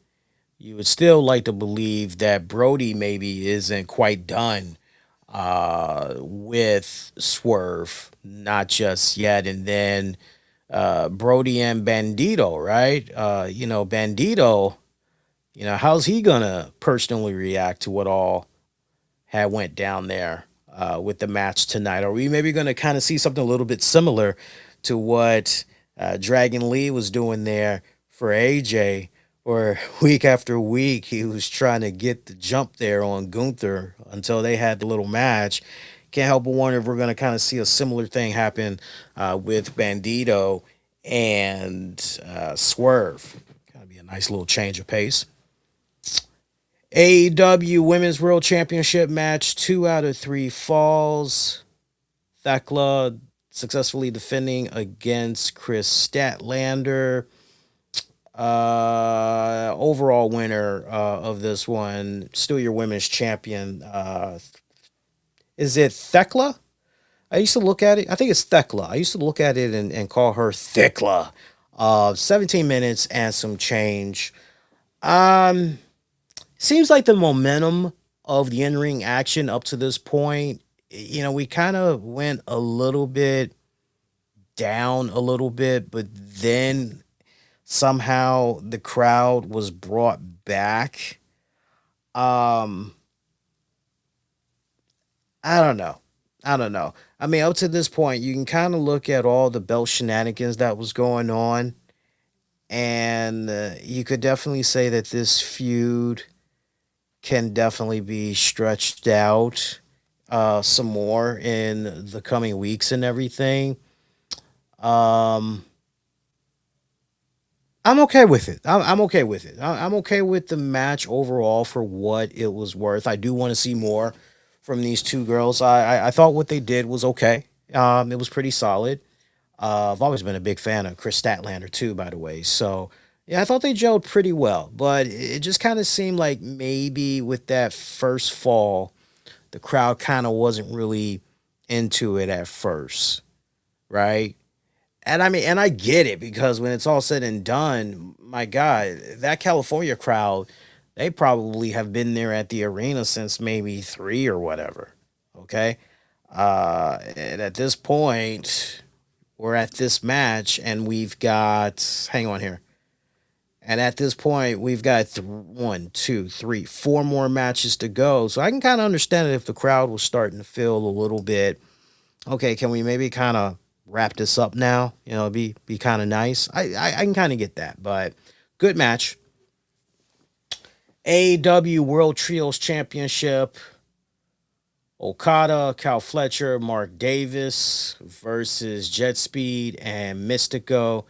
you would still like to believe that Brody maybe isn't quite done with Swerve, not just yet. And then Brody and Bandito, right? Bandito, how's he gonna personally react to what all had went down there with the match tonight? Are we maybe gonna kind of see something a little bit similar to what Dragon Lee was doing there for AJ, or week after week he was trying to get the jump there on Gunther until they had the little match. Can't help but wonder if we're going to kind of see a similar thing happen with Bandito and Swerve. Kind of be a nice little change of pace. AEW Women's World Championship match, 2 out of 3 falls. Thekla successfully defending against Kris Statlander. Overall winner of this one, still your women's champion. Is it Thekla? I used to look at it. I think it's Thekla. I used to look at it and call her Thekla. 17 minutes and some change. Um, Seems like the momentum of the in-ring action up to this point, we kind of went a little bit down a little bit, but then somehow the crowd was brought back. Um, I don't know. I don't know. I mean, up to this point, you can kind of look at all the belt shenanigans that was going on, and you could definitely say that this feud can definitely be stretched out some more in the coming weeks and everything. Um, I'm okay with it. I'm okay with it. I'm okay with the match overall for what it was worth. I do want to see more from these two girls. I thought what they did was okay. It was pretty solid. I've always been a big fan of Chris Statlander too, by the way. So yeah, I thought they gelled pretty well. But it just kind of seemed like maybe with that first fall, the crowd kind of wasn't really into it at first, right? And I mean, and I get it because when it's all said and done, my God, that California crowd, they probably have been there at the arena since maybe three or whatever. Okay. And at this point, we're at this match and we've got, hang on here. And at this point, we've got 4 more matches to go. So I can kind of understand it if the crowd was starting to feel a little bit, okay, can we maybe kind of wrap this up now? Be kind of nice. I can kind of get that, but good match. AEW World Trios Championship. Okada, Cal Fletcher, Mark Davis versus Jet Speed and Mystico.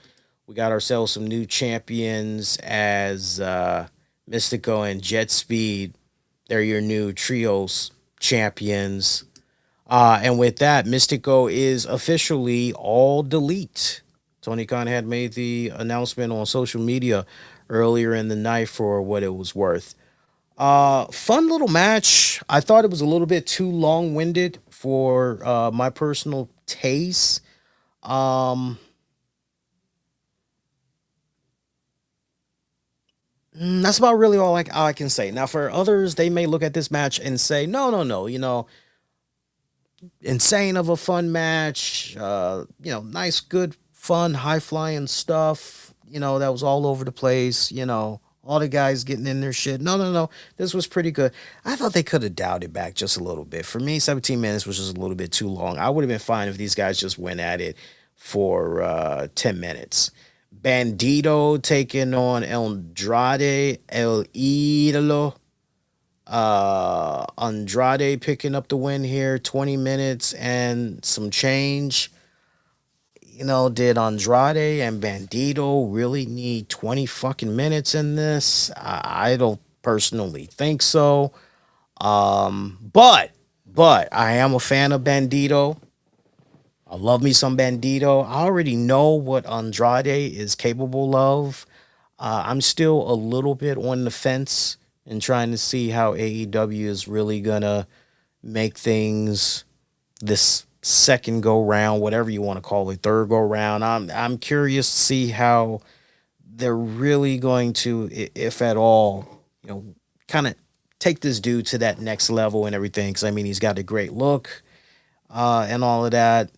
We got ourselves some new champions as Mystico and Jet Speed. They're your new trios champions. And with that, Mystico is officially all delete. Tony Khan had made the announcement on social media earlier in the night for what it was worth. Fun little match. I thought it was a little bit too long-winded for my personal taste. Um, that's about really all I can say. Now, for others, they may look at this match and say, no, no, no, insane of a fun match. Nice, good, fun, high flying stuff. That was all over the place. All the guys getting in their shit. No, no, no. This was pretty good. I thought they could have dialed it back just a little bit. For me, 17 minutes was just a little bit too long. I would have been fine if these guys just went at it for 10 minutes. Bandito taking on Andrade El Idolo. Andrade picking up the win here, 20 minutes and some change. Did Andrade and Bandito really need 20 fucking minutes in this? I don't personally think so. But I am a fan of Bandito. I love me some Bandito. I already know what Andrade is capable of. I'm still a little bit on the fence and trying to see how AEW is really gonna make things this second go round, whatever you want to call it, third go round. I'm curious to see how they're really going to, if at all, kind of take this dude to that next level and everything. Because I mean, he's got a great look and all of that.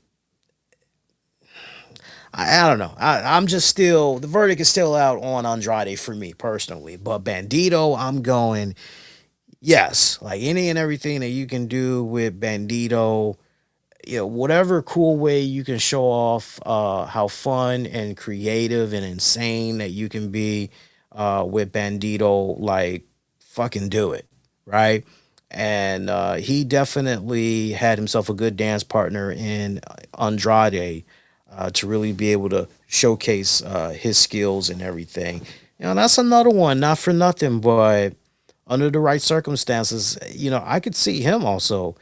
I don't know. I'm just still, the verdict is still out on Andrade for me personally. But Bandito, I'm going, yes, like any and everything that you can do with Bandito, whatever cool way you can show off how fun and creative and insane that you can be with Bandito, like fucking do it, right? And he definitely had himself a good dance partner in Andrade to really be able to showcase his skills and everything. That's another one, not for nothing, but under the right circumstances, I could see him also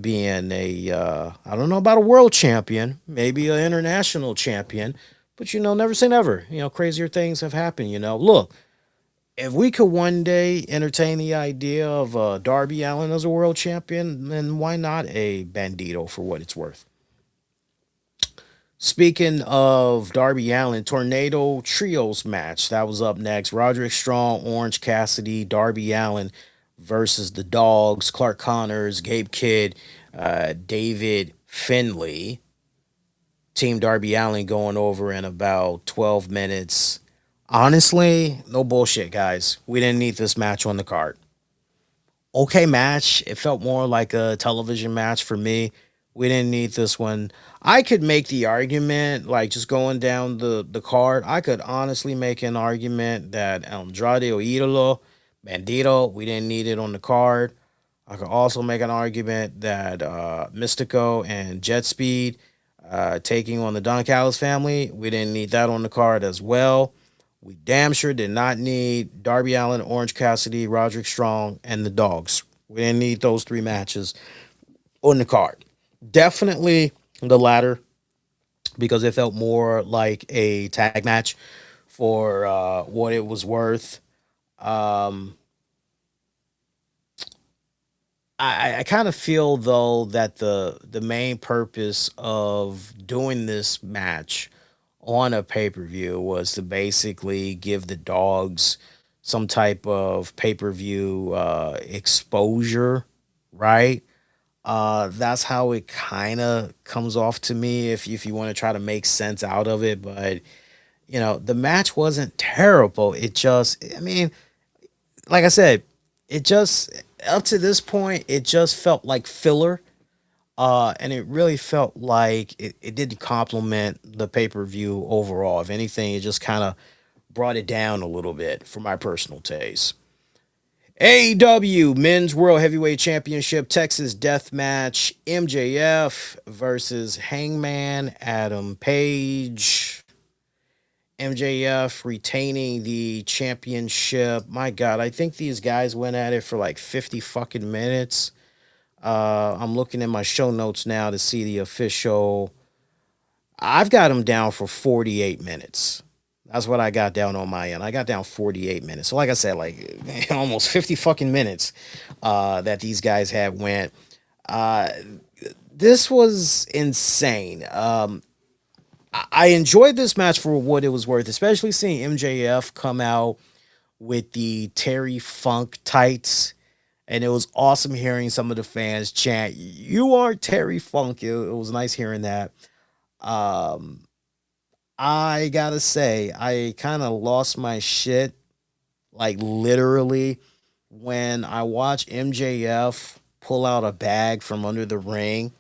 being I don't know about a world champion, maybe an international champion, but never say never. Crazier things have happened. Look, if we could one day entertain the idea of Darby Allin as a world champion, then why not a Bandito for what it's worth? Speaking of Darby Allin, Tornado Trios match that was up next. Roderick Strong, Orange Cassidy, Darby Allin versus the Dogs, Clark Connors, Gabe Kidd, David Finlay. Team Darby Allin going over in about 12 minutes. Honestly, no bullshit, guys. We didn't need this match on the card. Okay match. It felt more like a television match for me. We didn't need this one. I could make the argument, like just going down the card, I could honestly make an argument that Andrade or Idolo, Bandito, we didn't need it on the card. I could also make an argument that Mystico and Jet Speed taking on the Don Callis family, we didn't need that on the card as well. We damn sure did not need Darby Allin, Orange Cassidy, Roderick Strong, and the Dogs. We didn't need those three matches on the card. Definitely the latter because it felt more like a tag match for what it was worth. Um, I kind of feel though that the main purpose of doing this match on a pay-per-view was to basically give the Dogs some type of pay-per-view exposure, right? That's how it kind of comes off to me if you want to try to make sense out of it. But the match wasn't terrible. It just, I mean, like I said, it just up to this point, it just felt like filler. And it really felt like it didn't complement the pay-per-view overall. If anything, it just kind of brought it down a little bit for my personal taste. AEW Men's World Heavyweight Championship Texas Death Match, MJF versus Hangman Adam Page. MJF retaining the championship. My God, I think these guys went at it for like 50 fucking minutes. I'm looking at my show notes now to see the official. I've got them down for 48 minutes. That's what I got down on my end. I got down 48 minutes. So like I said, like almost 50 fucking minutes that these guys had went. Uh, this was insane. I enjoyed this match for what it was worth, especially seeing MJF come out with the Terry Funk tights. And it was awesome hearing some of the fans chant, "You are Terry Funk." It was nice hearing that. Um, I gotta say, I kind of lost my shit, like literally, when I watched MJF pull out a bag from under the ring,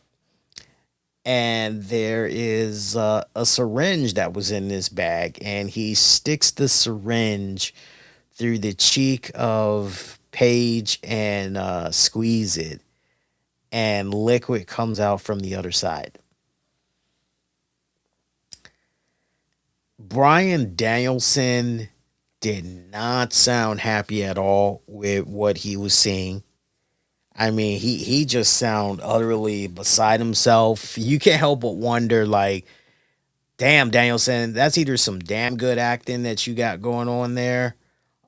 and there is a syringe that was in this bag, and he sticks the syringe through the cheek of Page and squeeze it, and liquid comes out from the other side. Brian Danielson did not sound happy at all with what he was seeing. I mean, he just sounded utterly beside himself. You can't help but wonder, like, damn, Danielson, that's either some damn good acting that you got going on there,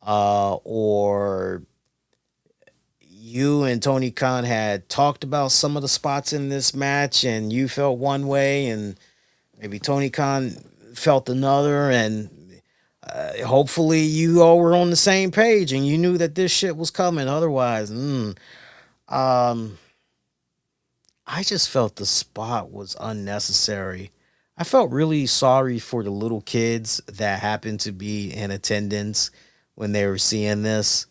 or you and Tony Khan had talked about some of the spots in this match and you felt one way and maybe Tony Khan felt another, and hopefully you all were on the same page and you knew that this shit was coming. Otherwise, um, I just felt the spot was unnecessary. I felt really sorry for the little kids that happened to be in attendance when they were seeing this.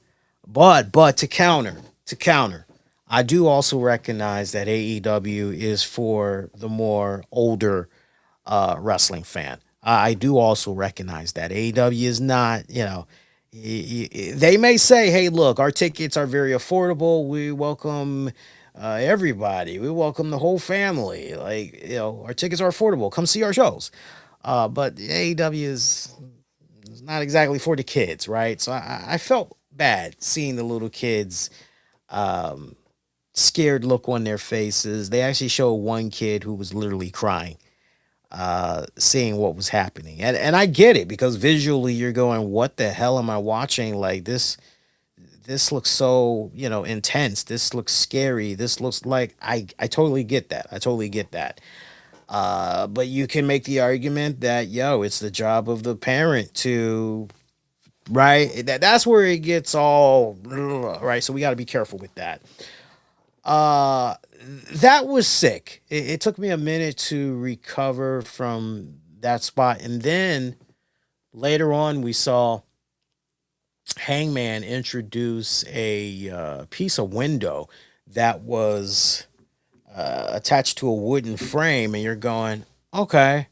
But to counter, I do also recognize that AEW is for the more older wrestling fan. I do also recognize that AEW is not, they may say, hey, look, our tickets are very affordable. We welcome everybody. We welcome the whole family. Like, our tickets are affordable. Come see our shows. But AEW is not exactly for the kids, right? So I felt bad seeing the little kids scared look on their faces. They actually showed one kid who was literally crying seeing what was happening. And I get it because visually you're going, what the hell am I watching? Like this looks so, intense. This looks scary. This looks like I totally get that. I totally get that. But you can make the argument that it's the job of the parent to right. That's where it gets all right. So we got to be careful with that. Uh that was sick. It took me a minute to recover from that spot, and then later on we saw Hangman introduce a piece of window that was attached to a wooden frame, and you're going, okay.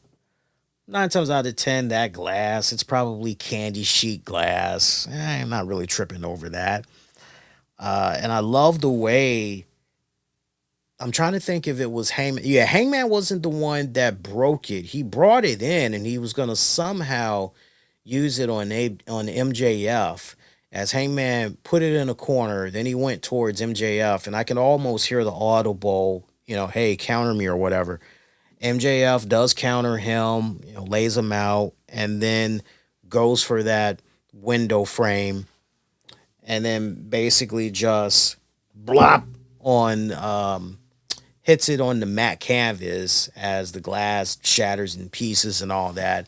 9 times out of 10, that glass, it's probably candy sheet glass. I'm not really tripping over that. And I love the way I'm trying to think if it was Hangman. Yeah, Hangman wasn't the one that broke it. He brought it in, and he was gonna somehow use it on MJF as Hangman put it in a corner. Then he went towards MJF, and I can almost hear the audible, hey, counter me or whatever. MJF does counter him, lays him out, and then goes for that window frame, and then basically just blop on hits it on the matte canvas as the glass shatters in pieces and all that.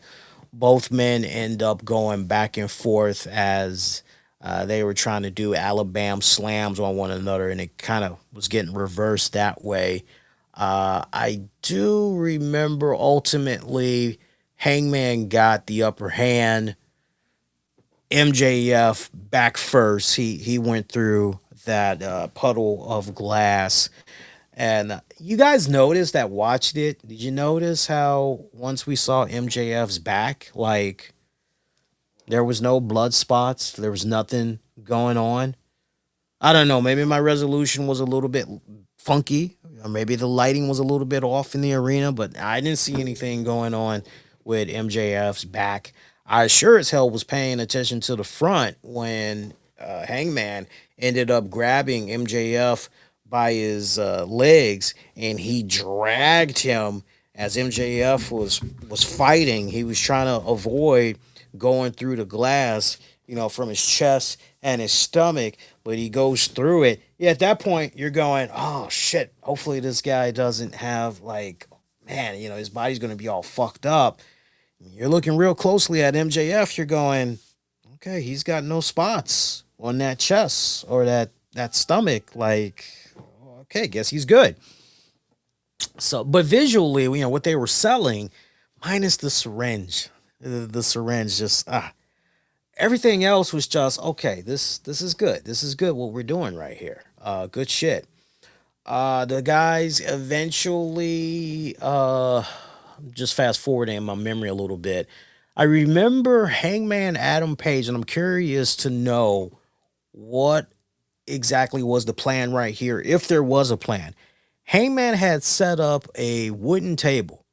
Both men end up going back and forth as they were trying to do Alabama slams on one another, and it kind of was getting reversed that way. I do remember ultimately Hangman got the upper hand. MJF back first. He went through that puddle of glass. And you guys noticed that watched it. Did you notice how once we saw MJF's back, like there was no blood spots, there was nothing going on? I don't know. Maybe my resolution was a little bit funky, or maybe the lighting was a little bit off in the arena, but I didn't see anything going on with MJF's back. I sure as hell was paying attention to the front when Hangman ended up grabbing MJF by his legs, and he dragged him as MJF was fighting. He was trying to avoid going through the glass, from his chest and his stomach, but he goes through it. Yeah, at that point you're going, oh shit, hopefully this guy doesn't have like, man, his body's going to be all fucked up. You're looking real closely at MJF, you're going, okay, he's got no spots on that chest or that stomach, like, okay, guess he's good. So, but visually, what they were selling, minus the syringe, the syringe, just everything else was just okay. This is good. This is good. What we're doing right here. Good shit. The guys eventually, just fast forwarding in my memory a little bit. I remember Hangman Adam Page, and I'm curious to know what exactly was the plan right here, if there was a plan. Hangman had set up a wooden table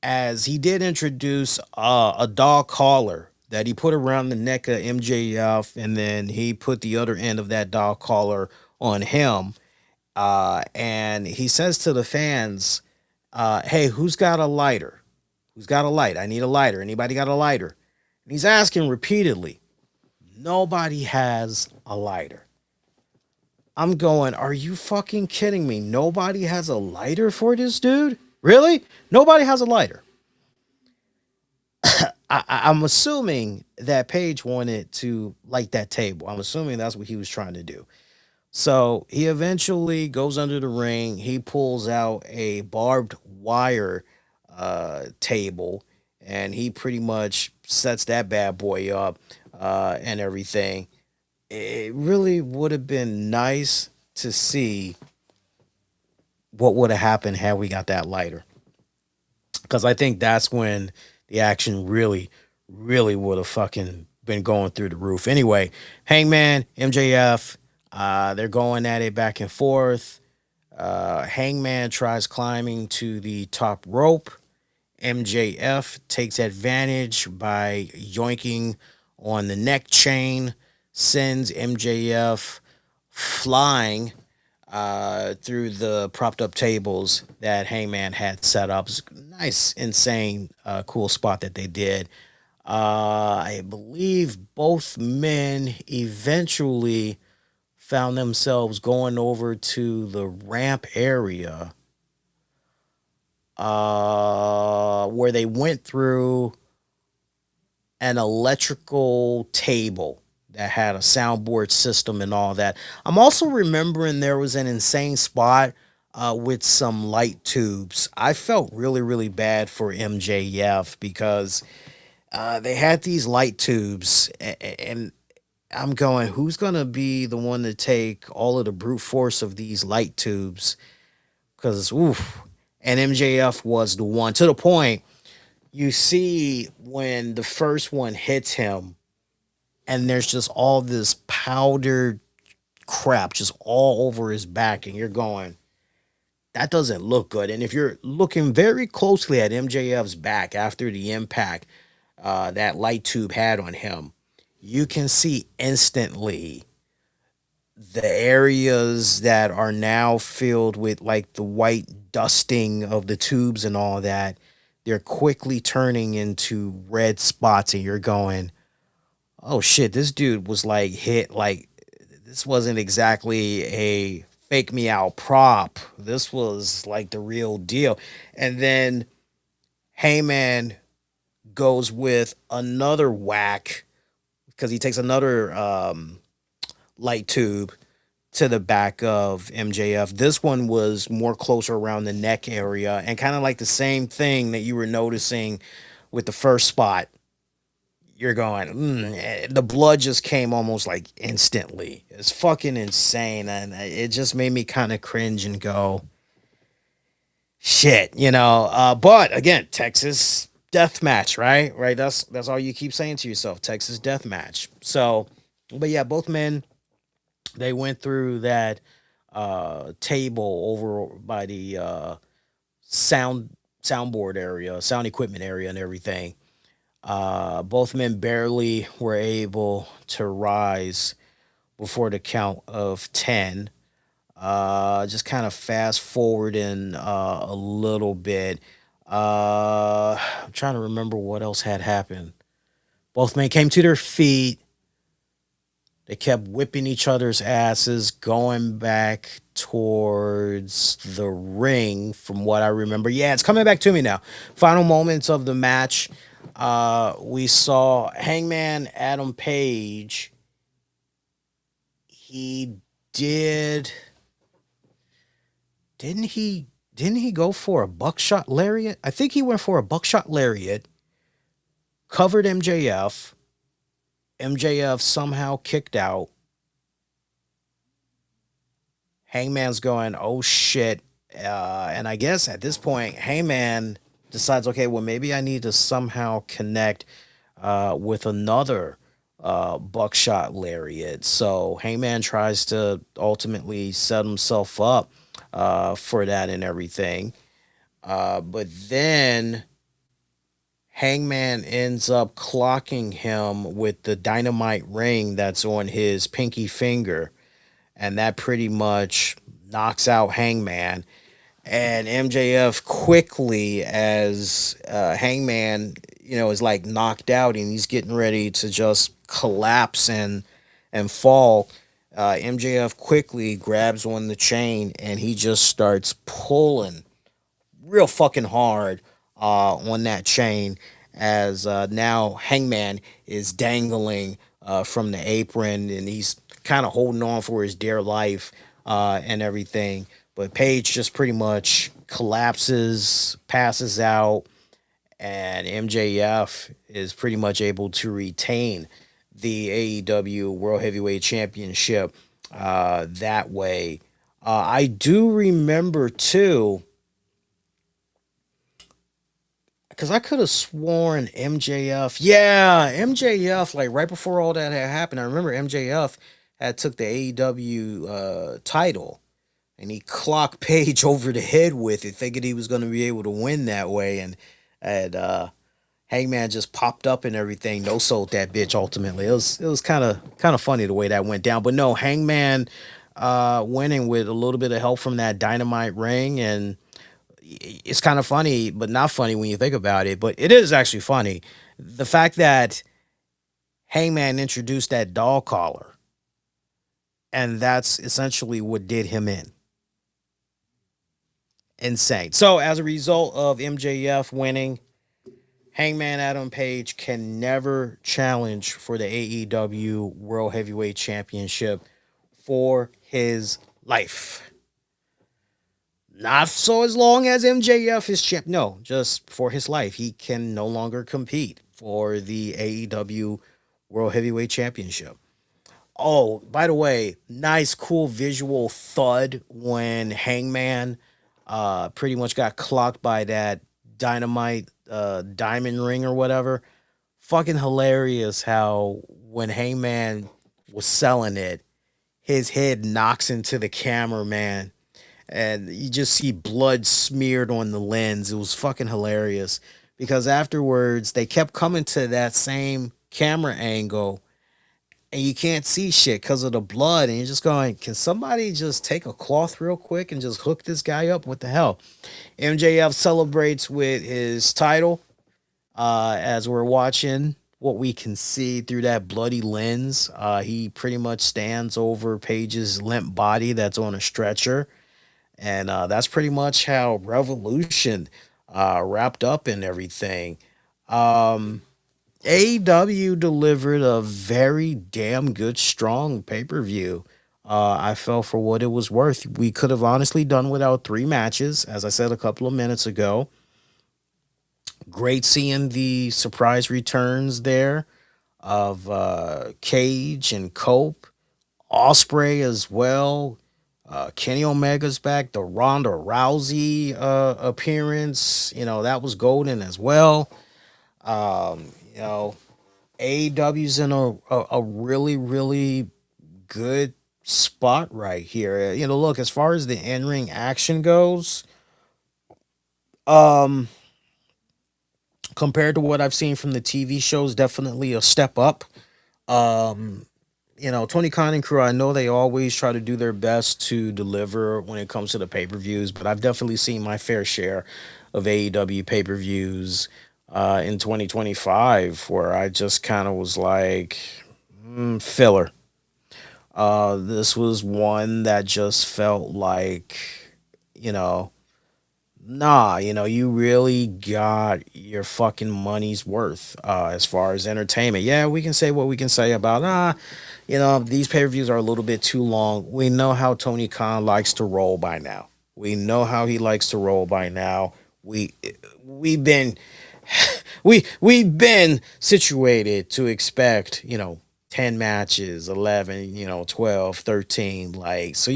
as he did introduce a dog collar that he put around the neck of MJF, and then he put the other end of that dog collar on him. And he says to the fans, hey, who's got a lighter? Who's got a light? I need a lighter. Anybody got a lighter? And he's asking repeatedly. Nobody has a lighter. I'm going, are you fucking kidding me? Nobody has a lighter for this dude? Really? Nobody has a lighter. I'm assuming that Page wanted to light that table. I'm assuming that's what he was trying to do. So he eventually goes under the ring. He pulls out a barbed wire table, and he pretty much sets that bad boy up and everything. It really would have been nice to see what would have happened had we got that lighter. Because I think that's when the action really would have fucking been going through the roof. Anyway, Hangman, MJF, they're going at it back and forth. Hangman tries climbing to the top rope. MJF takes advantage by yoinking on the neck chain, sends MJF flying through the propped up tables that Hangman had set up. It's a nice, insane, cool spot that they did. I believe both men eventually found themselves going over to the ramp area where they went through an electrical table that had a soundboard system and all that. I'm also remembering there was an insane spot with some light tubes. I felt really bad for MJF because they had these light tubes, and I'm going, who's going to be the one to take all of the brute force of these light tubes? Because, oof. And MJF was the one, to the point you see when the first one hits him, and there's just all this powdered crap just all over his back, and you're going, that doesn't look good. And if you're looking very closely at MJF's back after the impact that light tube had on him, you can see instantly the areas that are now filled with like the white dusting of the tubes and all that. They're quickly turning into red spots, and you're going, oh shit, this dude was like hit. Like, this wasn't exactly a fake me out prop. This was like the real deal. And then Heyman goes with another whack because he takes another light tube to the back of MJF. This one was more closer around the neck area, and kind of like the same thing that you were noticing with the first spot. You're going, the blood just came almost like instantly. It's fucking insane, and it just made me kind of cringe and go, shit, you know. But again, Texas death match, right? Right. That's all you keep saying to yourself, Texas death match. So, but yeah, both men, they went through that table over by the soundboard area, sound equipment area, and everything. Both men barely were able to rise before the count of 10. Just kind of fast forward in a little bit. I'm trying to remember what else had happened. Both men came to their feet. They kept whipping each other's asses, going back towards the ring, from what I remember. Yeah, it's coming back to me now. Final moments of the match. We saw Hangman Adam Page. He did. Didn't he go for a buckshot lariat? I think he went for a buckshot lariat. Covered MJF. MJF somehow kicked out. Hangman's going, oh shit. And I guess at this point, Hangman decides, okay, well, maybe I need to somehow connect with another buckshot lariat. So Hangman tries to ultimately set himself up for that and everything. But then Hangman ends up clocking him with the dynamite ring that's on his pinky finger. And that pretty much knocks out Hangman. And MJF quickly, as Hangman, is like knocked out and he's getting ready to just collapse and fall, MJF quickly grabs on the chain and he just starts pulling real fucking hard on that chain, as now Hangman is dangling from the apron and he's kind of holding on for his dear life and everything. But Page just pretty much collapses, passes out, and MJF is pretty much able to retain the AEW World Heavyweight Championship that way. I do remember too, because I could have sworn MJF. Yeah, MJF. Like right before all that had happened, I remember MJF had took the AEW title, and he clocked Page over the head with it, thinking he was going to be able to win that way, and Hangman just popped up and everything. No sold that bitch. Ultimately, it was kind of funny the way that went down. But no, Hangman winning with a little bit of help from that Dynamite ring, and it's kind of funny, but not funny when you think about it. But it is actually funny, the fact that Hangman introduced that dog collar, and that's essentially what did him in. Insane. So as a result of MJF winning, Hangman Adam Page can never challenge for the AEW World Heavyweight Championship for his life. Not so as long as MJF is champ. No, just for his life. He can no longer compete for the AEW World Heavyweight Championship. Oh, by the way, nice, cool visual thud when Hangman pretty much got clocked by that dynamite diamond ring or whatever. Fucking hilarious how when Hangman was selling it, his head knocks into the cameraman and you just see blood smeared on the lens. It was fucking hilarious because afterwards they kept coming to that same camera angle and you can't see shit because of the blood. And you're just going, can somebody just take a cloth real quick and just hook this guy up? What the hell? MJF celebrates with his title as we're watching what we can see through that bloody lens. He pretty much stands over Page's limp body that's on a stretcher. And that's pretty much how Revolution wrapped up and everything. Um, AEW delivered a very damn good, strong pay per view. I felt for what it was worth. We could have honestly done without three matches, as I said a couple of minutes ago. Great seeing the surprise returns there of Cage and Cope, Osprey as well. Kenny Omega's back. The Ronda Rousey appearance, that was golden as well. Um, you know, AEW's in a really, really good spot right here. Look, as far as the in-ring action goes, um, compared to what I've seen from the TV shows, definitely a step up. Um, Tony Khan and crew, I know they always try to do their best to deliver when it comes to the pay-per-views, but I've definitely seen my fair share of AEW pay-per-views in 2025 where I just kind of was like, filler. This was one that just felt like, you know, nah, you really got your fucking money's worth as far as entertainment. Yeah, we can say what we can say about, these pay per views are a little bit too long. We know how Tony Khan likes to roll by now. We know how he likes to roll by now. We've been we've been situated to expect 10 matches, 11, 12, 13, like, so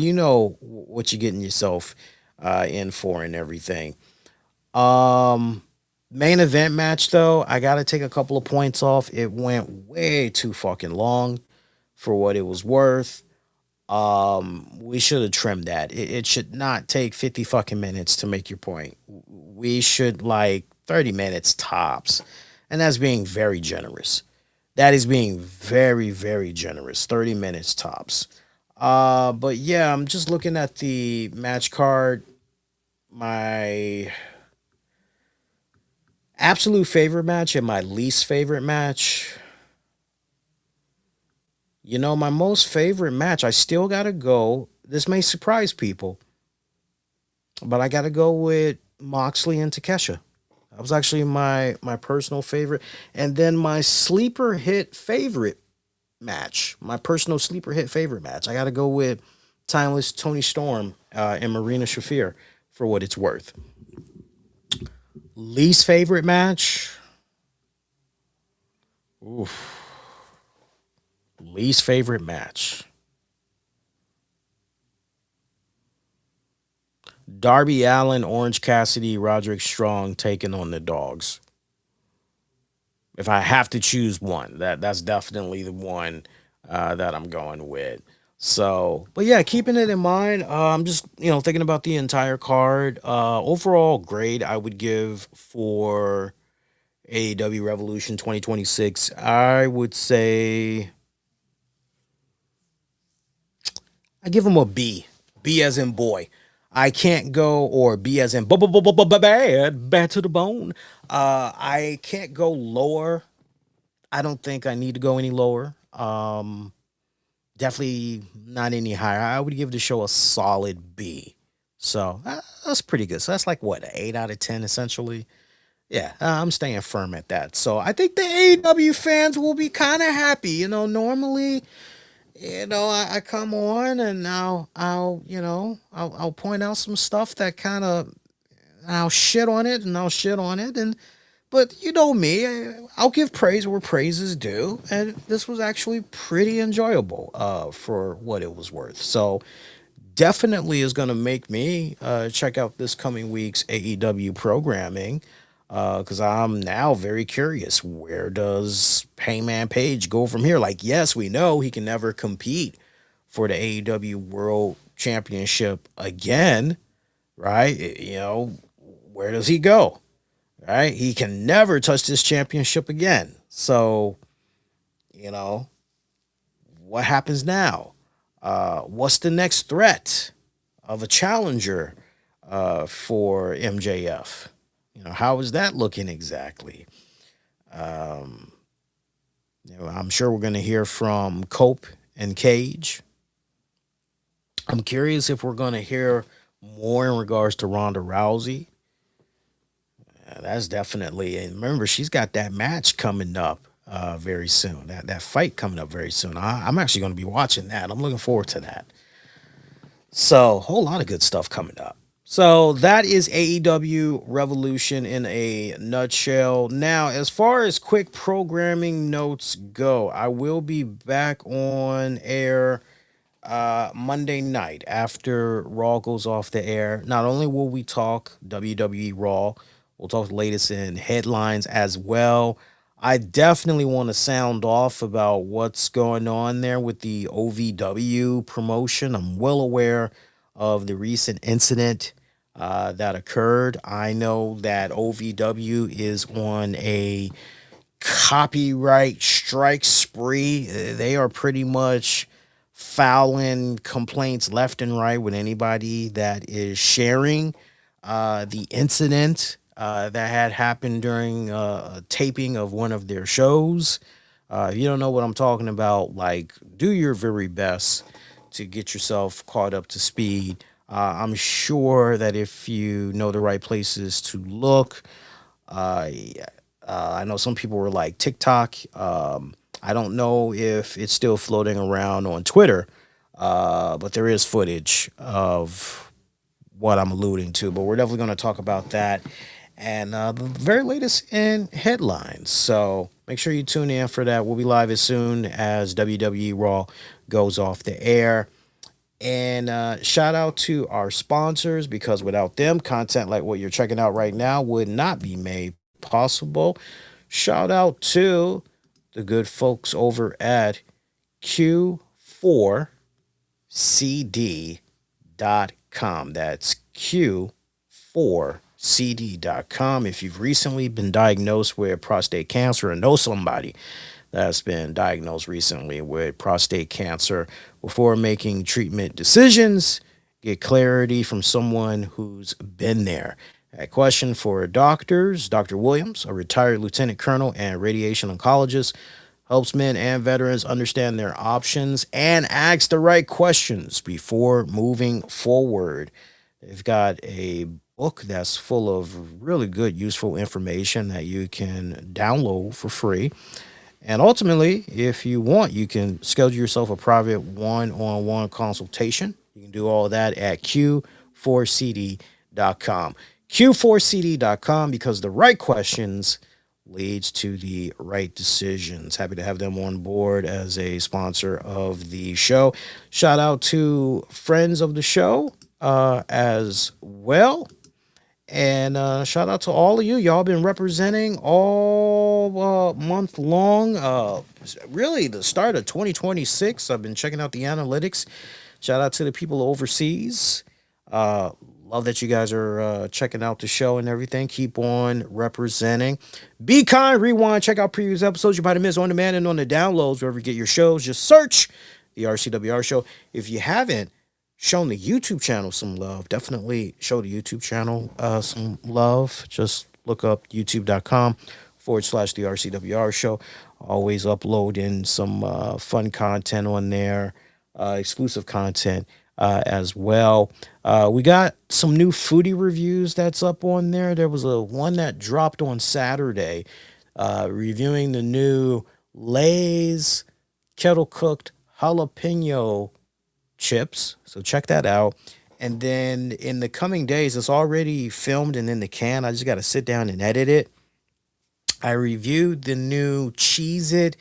what you're getting yourself in for and everything. um Main event match though, I gotta take a couple of points off. It went way too fucking long for what it was worth. We should have trimmed that. It should not take 50 fucking minutes to make your point. We should like 30 minutes tops. And that's being very generous. That is being very, very generous. 30 minutes tops. But yeah, I'm just looking at the match card. My absolute favorite match and my least favorite match. My most favorite match, I still gotta go. This may surprise people, but I gotta go with Moxley and Takeshita. That was actually my personal favorite. And then my sleeper hit favorite match, my personal sleeper hit favorite match, I gotta go with Timeless Tony Storm and Marina Shafir for what it's worth. Least favorite match. Oof. Least favorite match. Darby Allin, Orange Cassidy, Roderick Strong taking on the Dogs. If I have to choose one, that's definitely the one that I'm going with. So, but yeah, keeping it in mind, I'm just thinking about the entire card. Overall grade I would give for AEW Revolution 2026. I would say I give him a B. B as in boy. I can't go, or B as in bad to the bone. I can't go lower. I don't think I need to go any lower. Definitely not any higher. I would give the show a solid B. So that's pretty good. So that's like what, an 8 out of 10 essentially. Yeah, I'm staying firm at that. So I think the AEW fans will be kind of happy. Normally, I come on and I'll point out some stuff that kind of I'll shit on it and I'll shit on it and but you know me, I'll give praise where praise is due, and this was actually pretty enjoyable for what it was worth. So definitely is going to make me check out this coming week's AEW programming because I'm now very curious. Where does Hangman Page go from here? Like, yes, we know he can never compete for the AEW World Championship again, right? Where does he go? Right? He can never touch this championship again. So, you know, what happens now? What's the next threat of a challenger for MJF? How is that looking exactly? I'm sure we're going to hear from Cope and Cage. I'm curious if we're going to hear more in regards to Ronda Rousey. That's definitely, and remember, she's got that match coming up very soon. That fight coming up very soon. I'm actually going to be watching that. I'm looking forward to that. So, a whole lot of good stuff coming up. So that is AEW Revolution in a nutshell. Now, as far as quick programming notes go, I will be back on air Monday night after Raw goes off the air. Not only will we talk WWE Raw, we'll talk the latest in headlines as well. I definitely want to sound off about what's going on there with the OVW promotion. I'm well aware of the recent incident that occurred. I know that OVW is on a copyright strike spree. They are pretty much filing complaints left and right with anybody that is sharing the incident that had happened during a taping of one of their shows. If you don't know what I'm talking about, like, do your very best to get yourself caught up to speed. I'm sure that if you know the right places to look, I know some people were like TikTok. I don't know if it's still floating around on Twitter, but there is footage of what I'm alluding to. But we're definitely going to talk about that and the very latest in headlines. So make sure you tune in for that. We'll be live as soon as WWE Raw goes off the air. And shout out to our sponsors, because without them, content like what you're checking out right now would not be made possible. Shout out to the good folks over at Q4CD.com. That's Q4CD.com. If you've recently been diagnosed with prostate cancer or know somebody that's been diagnosed recently with prostate cancer, before making treatment decisions, get clarity from someone who's been there. A question for doctors: Dr. Williams, a retired lieutenant colonel and radiation oncologist, helps men and veterans understand their options and ask the right questions before moving forward. They've got a book that's full of really good, useful information that you can download for free. And ultimately, if you want, you can schedule yourself a private one-on-one consultation. You can do all that at Q4CD.com. Q4CD.com, because the right questions leads to the right decisions. Happy to have them on board as a sponsor of the show. Shout out to friends of the show. as well. And shout out to all of you. Y'all been representing all month long. Really, the start of 2026. I've been checking out the analytics. Shout out to the people overseas. Love that you guys are checking out the show and everything. Keep on representing. Be kind, rewind, check out previous episodes. You might have missed on demand and on the downloads, wherever you get your shows. Just search the RCWR show. If you haven't shown the YouTube channel some love, definitely show the YouTube channel some love. Just look up youtube.com/the RCWR show. Always uploading some fun content on there, exclusive content as well. We got some new foodie reviews that's up on there. There was one that dropped on Saturday, reviewing the new Lay's kettle cooked jalapeno chips. So check that out. And then in the coming days, it's already filmed and in the can. I just got to sit down and edit it. I reviewed the new Cheez-It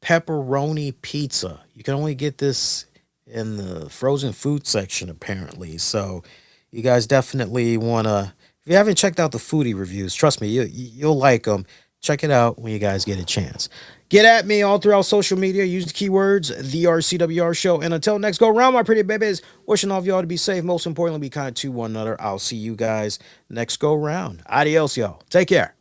pepperoni pizza. You can only get this in the frozen food section, apparently. So you guys definitely want to, if you haven't checked out the foodie reviews, trust me, you'll like them. Check it out when you guys get a chance. Get at me all throughout social media. Use the keywords, the RCWR show. And until next go round, my pretty babies, wishing all of y'all to be safe. Most importantly, be kind to one another. I'll see you guys next go round. Adios, y'all. Take care.